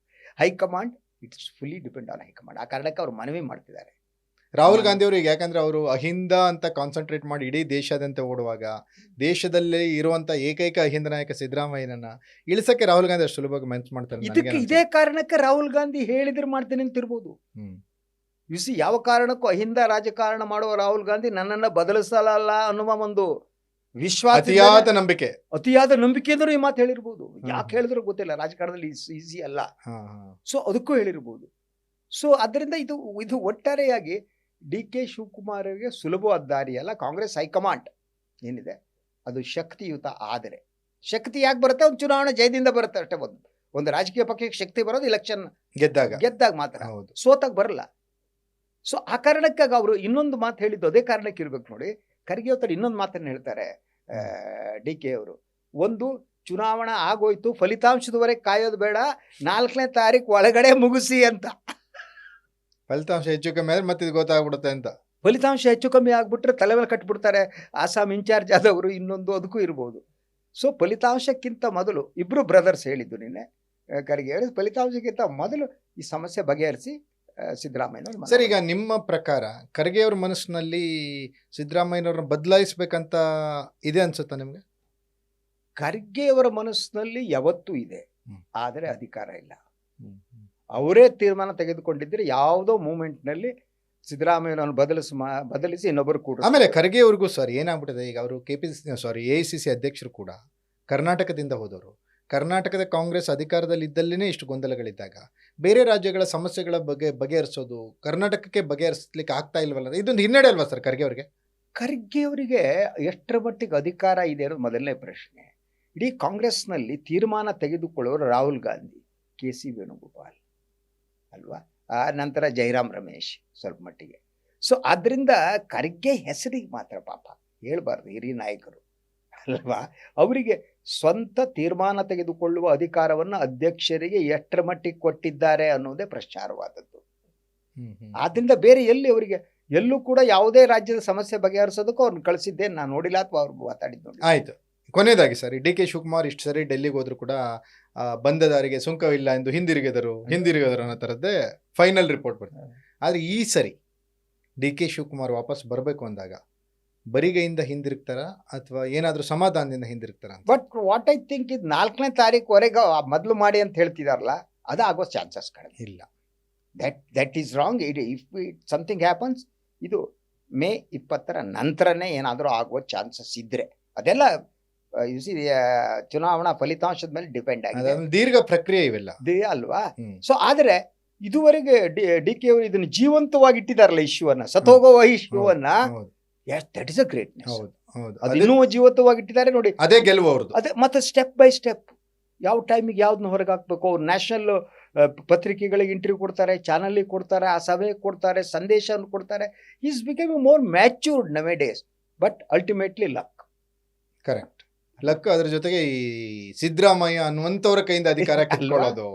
[SPEAKER 2] High command it's fully depend on high command. ಆ ಕಾರಣಕ್ಕೆ ಅವ್ರು ಮನವಿ ಮಾಡ್ತಿದ್ದಾರೆ.
[SPEAKER 1] ರಾಹುಲ್ ಗಾಂಧಿ ಅವರು, ಯಾಕಂದ್ರೆ ಅವರು ಅಹಿಂದ ಅಂತ ಕಾನ್ಸಂಟ್ರೇಟ್ ಮಾಡಿ ಇಡೀ ದೇಶಾದ್ಯಂತ ಓಡುವಾಗ ದೇಶದಲ್ಲಿ ಇರುವಂತ ಏಕೈಕ ಅಹಿಂದ ನಾಯಕ ಸಿದ್ದರಾಮಯ್ಯನನ್ನ ಇಳಿಸಕ್ಕೆ ರಾಹುಲ್ ಗಾಂಧಿ ಅಷ್ಟು ಸುಲಭವಾಗಿ ಮನಸ್ಸು ಮಾಡ್ತಾರೆ.
[SPEAKER 2] ಇದೇ ಕಾರಣಕ್ಕೆ ರಾಹುಲ್ ಗಾಂಧಿ ಹೇಳಿದ್ರೆ ಮಾಡ್ತೇನೆ ಅಂತಿರ್ಬೋದು. ಯುಸಿ ಯಾವ ಕಾರಣಕ್ಕೂ ಅಹಿಂದ ರಾಜಕಾರಣ ಮಾಡುವ ರಾಹುಲ್ ಗಾಂಧಿ ನನ್ನನ್ನ ಬದಲಿಸಲ್ಲ ಅನ್ನುವ ಒಂದು ವಿಶ್ವಾಸ, ಅತಿಯಾದ ನಂಬಿಕೆ ಅಂದ್ರೂ ಈ ಮಾತು ಹೇಳಿರ್ಬೋದು. ಯಾಕೆ ಹೇಳಿದ್ರು ಗೊತ್ತಿಲ್ಲ, ರಾಜಕಾರಣದಲ್ಲಿ ಈಸಿ ಅಲ್ಲ. ಸೊ ಅದಕ್ಕೂ ಹೇಳಿರ್ಬೋದು. ಸೊ ಅದರಿಂದ ಇದು ಒಟ್ಟಾರೆಯಾಗಿ ಡಿ.ಕೆ. ಶಿವಕುಮಾರ್ಗೆ ಸುಲಭವಾದ ದಾರಿ ಅಲ್ಲ. ಕಾಂಗ್ರೆಸ್ ಹೈಕಮಾಂಡ್ ಏನಿದೆ ಅದು ಶಕ್ತಿಯುತ. ಆದರೆ ಶಕ್ತಿ ಯಾಕೆ ಬರುತ್ತೆ? ಒಂದು ಚುನಾವಣೆ ಜಯದಿಂದ ಬರುತ್ತೆ ಅಷ್ಟೇ. ಒಂದು ರಾಜಕೀಯ ಪಕ್ಷಕ್ಕೆ ಶಕ್ತಿ ಬರೋದು ಎಲೆಕ್ಷನ್ ಗೆದ್ದಾಗ ಮಾತ್ರ, ಸೋತಾಗ ಬರಲ್ಲ. ಸೊ ಆ ಕಾರಣಕ್ಕಾಗಿ ಅವರು ಇನ್ನೊಂದು ಮಾತು ಹೇಳಿದ್ದು ಅದೇ ಕಾರಣಕ್ಕೆ ಇರ್ಬೇಕು ನೋಡಿ. ಖರ್ಗೆ ಅವತ್ತು ಇನ್ನೊಂದು ಮಾತನ್ನು ಹೇಳ್ತಾರೆ ಡಿ.ಕೆ. ಅವರು. ಒಂದು, ಚುನಾವಣಾ ಆಗೋಯ್ತು, ಫಲಿತಾಂಶದವರೆಗೆ ಕಾಯೋದು ಬೇಡ, 4ನೇ ತಾರೀಕು ಒಳಗಡೆ ಮುಗಿಸಿ ಅಂತ.
[SPEAKER 1] ಫಲಿತಾಂಶ ಹೆಚ್ಚು ಕಮ್ಮಿ ಆದ್ರೆ ಮತ್ತೆ ಇದು ಗೊತ್ತಾಗ್ಬಿಡುತ್ತೆ ಅಂತ.
[SPEAKER 2] ಫಲಿತಾಂಶ ಹೆಚ್ಚು ಕಮ್ಮಿ ಆಗ್ಬಿಟ್ರೆ ತಲೆ ಮೇಲೆ ಕಟ್ಬಿಡ್ತಾರೆ. ಆಸಾಮ್ ಇನ್ಚಾರ್ಜ್ ಆದವರು ಇನ್ನೊಂದು ಅದಕ್ಕೂ ಇರ್ಬೋದು. ಸೊ ಫಲಿತಾಂಶಕ್ಕಿಂತ ಮೊದಲು ಇಬ್ರು ಬ್ರದರ್ಸ್ ಹೇಳಿದ್ದು ನಿನ್ನೆ, ಖರ್ಗೆ ಹೇಳಿದ ಫಲಿತಾಂಶಕ್ಕಿಂತ ಮೊದಲು ಈ ಸಮಸ್ಯೆ ಬಗೆಹರಿಸಿ ಸಿದ್ದರಾಮಯ್ಯ.
[SPEAKER 1] ಸರ್, ಈಗ ನಿಮ್ಮ ಪ್ರಕಾರ ಖರ್ಗೆ ಅವ್ರ ಮನಸ್ಸಿನಲ್ಲಿ ಸಿದ್ದರಾಮಯ್ಯನವ್ರನ್ನ ಬದಲಾಯಿಸ್ಬೇಕಂತ ಇದೆ ಅನ್ಸುತ್ತಾ ನಿಮ್ಗೆ?
[SPEAKER 2] ಖರ್ಗೆ ಅವರ ಮನಸ್ಸಿನಲ್ಲಿ ಯಾವತ್ತೂ ಇದೆ, ಆದರೆ ಅಧಿಕಾರ ಇಲ್ಲ. ಅವರೇ ತೀರ್ಮಾನ ತೆಗೆದುಕೊಂಡಿದ್ರೆ ಯಾವುದೋ ಮೂಮೆಂಟ್ನಲ್ಲಿ ಸಿದ್ದರಾಮಯ್ಯನನ್ನು ಬದಲಿಸಿ ಇನ್ನೊಬ್ಬರು ಕೂಡ.
[SPEAKER 1] ಆಮೇಲೆ ಖರ್ಗೆ ಅವ್ರಿಗೂ ಸರ್ ಏನಾಗ್ಬಿಟ್ಟಿದೆ, ಈಗ ಅವರು AICC ಅಧ್ಯಕ್ಷರು ಕೂಡ ಕರ್ನಾಟಕದಿಂದ ಹೋದವರು. ಕರ್ನಾಟಕದ ಕಾಂಗ್ರೆಸ್ ಅಧಿಕಾರದಲ್ಲಿ ಇದ್ದಲ್ಲೇ ಇಷ್ಟು ಗೊಂದಲಗಳಿದ್ದಾಗ ಬೇರೆ ರಾಜ್ಯಗಳ ಸಮಸ್ಯೆಗಳ ಬಗೆಹರಿಸೋದು ಕರ್ನಾಟಕಕ್ಕೆ ಬಗೆಹರಿಸಲಿಕ್ಕೆ ಆಗ್ತಾ ಇಲ್ವಲ್ಲ, ಇದೊಂದು ಹಿನ್ನಡೆ ಅಲ್ವಾ ಸರ್ ಖರ್ಗೆ ಅವರಿಗೆ?
[SPEAKER 2] ಖರ್ಗೆ ಅವರಿಗೆ ಎಷ್ಟರ ಮಟ್ಟಿಗೆ ಅಧಿಕಾರ ಇದೆ ಅನ್ನೋದು ಮೊದಲನೇ ಪ್ರಶ್ನೆ. ಇಡೀ ಕಾಂಗ್ರೆಸ್ನಲ್ಲಿ ತೀರ್ಮಾನ ತೆಗೆದುಕೊಳ್ಳೋರು ರಾಹುಲ್ ಗಾಂಧಿ, KC ವೇಣುಗೋಪಾಲ್ ಅಲ್ವಾ, ಆ ನಂತರ ಜೈರಾಮ್ ರಮೇಶ್ ಸ್ವಲ್ಪ ಮಟ್ಟಿಗೆ. ಸೊ ಆದ್ರಿಂದ ಖರ್ಗೆ ಹೆಸರಿಗೆ ಮಾತ್ರ ಪಾಪ ಹೇಳ್ಬಾರ್ದು ಹಿರಿಯ ನಾಯಕರು ಅಲ್ವಾ, ಅವರಿಗೆ ಸ್ವಂತ ತೀರ್ಮಾನ ತೆಗೆದುಕೊಳ್ಳುವ ಅಧಿಕಾರವನ್ನು ಅಧ್ಯಕ್ಷರಿಗೆ ಎಷ್ಟರ ಮಟ್ಟಿಗೆ ಕೊಟ್ಟಿದ್ದಾರೆ ಅನ್ನೋದೇ ಪ್ರಚಾರವಾದದ್ದು. ಆದ್ರಿಂದ ಬೇರೆ ಎಲ್ಲಿ ಅವರಿಗೆ ಎಲ್ಲೂ ಕೂಡ ಯಾವುದೇ ರಾಜ್ಯದ ಸಮಸ್ಯೆ ಬಗೆಹರಿಸೋದಕ್ಕೂ ಅವ್ರನ್ನ ಕಳಿಸಿದ್ದೆ ನಾನು ನೋಡಿಲ್ಲ ಅಥವಾ ಅವ್ರು ಮಾತಾಡಿದ್ ನೋಡಿ.
[SPEAKER 1] ಆಯ್ತು, ಕೊನೆಯದಾಗಿ ಸರ್, ಡಿ ಕೆ ಶಿವಕುಮಾರ್ ಇಷ್ಟು ಸರಿ ಡೆಲ್ಲಿಗೆ ಹೋದ್ರು ಕೂಡ ಬಂದ ದಾರಿಗೆ ಸುಂಕವಿಲ್ಲ ಎಂದು ಹಿಂದಿರುಗಿದರು ಅನ್ನೋ ಥರದ್ದೇ ಫೈನಲ್ ರಿಪೋರ್ಟ್ ಬರ್ತದೆ. ಆದರೆ ಈ ಸರಿ ಡಿ ಕೆ ಶಿವಕುಮಾರ್ ವಾಪಸ್ ಬರಬೇಕು ಅಂದಾಗ ಬರಿಗೈಯಿಂದ ಹಿಂದಿರುಗ್ತಾರ ಅಥವಾ ಏನಾದರೂ ಸಮಾಧಾನದಿಂದ ಹಿಂದಿರುಗ್ತಾರ?
[SPEAKER 2] ಬಟ್ ವಾಟ್ ಐ ಥಿಂಕ್ ಇದು 4ನೇ ತಾರೀಕುವರೆಗೆ ಮೊದಲು ಮಾಡಿ ಅಂತ ಹೇಳ್ತಿದಾರಲ್ಲ, ಅದು ಆಗೋ ಚಾನ್ಸಸ್ ಕಡಿಮೆ
[SPEAKER 1] ಇಲ್ಲ.
[SPEAKER 2] That is wrong. If something happens, ಇದು ಮೇ 20ರ ನಂತರನೇ ಏನಾದರೂ ಆಗುವ ಚಾನ್ಸಸ್ ಇದ್ರೆ, ಅದೆಲ್ಲ ಚುನಾವಣಾ ಫಲಿತಾಂಶದ ಮೇಲೆ ಡಿಪೆಂಡ್ ಆಗಿದೆ,
[SPEAKER 1] ದೀರ್ಘ ಪ್ರಕ್ರಿಯೆ ಇವೆಲ್ಲ
[SPEAKER 2] ಅಲ್ವಾ. ಸೊ ಆದ್ರೆ ಇದುವರೆಗೆ ಡಿ ಕೆ ಅವರು ಇದನ್ನು ಜೀವಂತವಾಗಿ ಇಟ್ಟಿದಾರಲ್ಲ, ಇಶ್ಯೂವನ್ನ, ಸತ್ತೋಗುವ ಇಶ್ಯೂವನ್ನ, ದಟ್ ಇಸ್ ಅ ಗ್ರೇಟ್ನೆಸ್. ಅದನ್ನೂ ಜೀವಂತವಾಗಿ ಇಟ್ಟಿದ್ದಾರೆ ನೋಡಿ,
[SPEAKER 1] ಅದೇ ಗೆಲುವು ಅವ್ರದ್ದು.
[SPEAKER 2] ಅದೇ ಮತ್ತೆ ಸ್ಟೆಪ್ ಬೈ ಸ್ಟೆಪ್ ಯಾವ ಟೈಮಿಗೆ ಯಾವ್ದನ್ನ ಹೊರಗೆ ಹಾಕ್ಬೇಕು, ಅವ್ರು ನ್ಯಾಷನಲ್ ಪತ್ರಿಕೆಗಳಿಗೆ ಇಂಟರ್ವ್ಯೂ ಕೊಡ್ತಾರೆ, ಚಾನಲ್ಗೆ ಕೊಡ್ತಾರೆ, ಆ ಸಭೆಗೆ ಕೊಡ್ತಾರೆ, ಸಂದೇಶವನ್ನು ಕೊಡ್ತಾರೆ. ಈಸ್ ಬಿಕಮ್ ಮೋರ್ ಮ್ಯಾಚ್ಯೂರ್ಡ್ ನವೆ days. But ultimately luck.
[SPEAKER 1] Correct, luck. ಅದ್ರ ಜೊತೆಗೆ ಈ ಸಿದ್ದರಾಮಯ್ಯ ಅನ್ನುವಂಥವ್ರ ಕೈಯಿಂದ ಅಧಿಕಾರ ಕಿತ್ಕೊಳ್ಳೋದು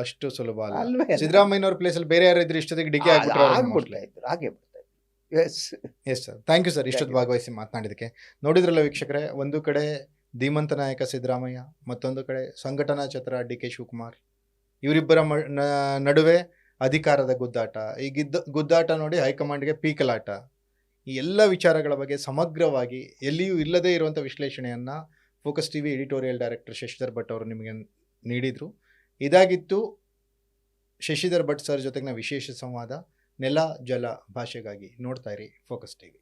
[SPEAKER 1] ಅಷ್ಟು ಸುಲಭ ಅಲ್ಲ. ಸಿದ್ದರಾಮಯ್ಯನವ್ರ ಪ್ಲೇಸ್ ಅಲ್ಲಿ ಬೇರೆ ಯಾರು ಇದ್ರೆ ಇಷ್ಟೊತ್ತಿಗೆ ಡಿ ಕೆ
[SPEAKER 2] ಹಾಗೆ.
[SPEAKER 1] Yes sir, thank you sir ಇಷ್ಟೊತ್ತು ಭಾಗವಹಿಸಿ ಮಾತನಾಡಿದಕ್ಕೆ. ನೋಡಿದ್ರಲ್ಲ ವೀಕ್ಷಕರೇ, ಒಂದು ಕಡೆ ಧೀಮಂತ ನಾಯಕ ಸಿದ್ದರಾಮಯ್ಯ, ಮತ್ತೊಂದು ಕಡೆ ಸಂಘಟನಾ ಚತುರ ಡಿ ಕೆ ಶಿವಕುಮಾರ್, ಇವರಿಬ್ಬರ ನಡುವೆ ಅಧಿಕಾರದ ಗುದ್ದಾಟ. ಈ ಗುದ್ದಾಟ ನೋಡಿ ಹೈಕಮಾಂಡ್ಗೆ ಪೀಕಲಾಟ. ಈ ಎಲ್ಲ ವಿಚಾರಗಳ ಬಗ್ಗೆ ಸಮಗ್ರವಾಗಿ ಎಲ್ಲಿಯೂ ಇಲ್ಲದೇ ಇರುವಂಥ ವಿಶ್ಲೇಷಣೆಯನ್ನು focus TV editorial director Shashidhar Bhat ಅವರು ನಿಮಗೆ ನೀಡಿದರು. ಇದಾಗಿತ್ತು ಶಶಿಧರ್ ಭಟ್ ಸರ್ ಜೊತೆಗಿನ ವಿಶೇಷ ಸಂವಾದ. ನೆಲ ಜಲ ಭಾಷೆಗಾಗಿ ನೋಡ್ತಾ ಇರಿ ಫೋಕಸ್ ಟಿವಿ.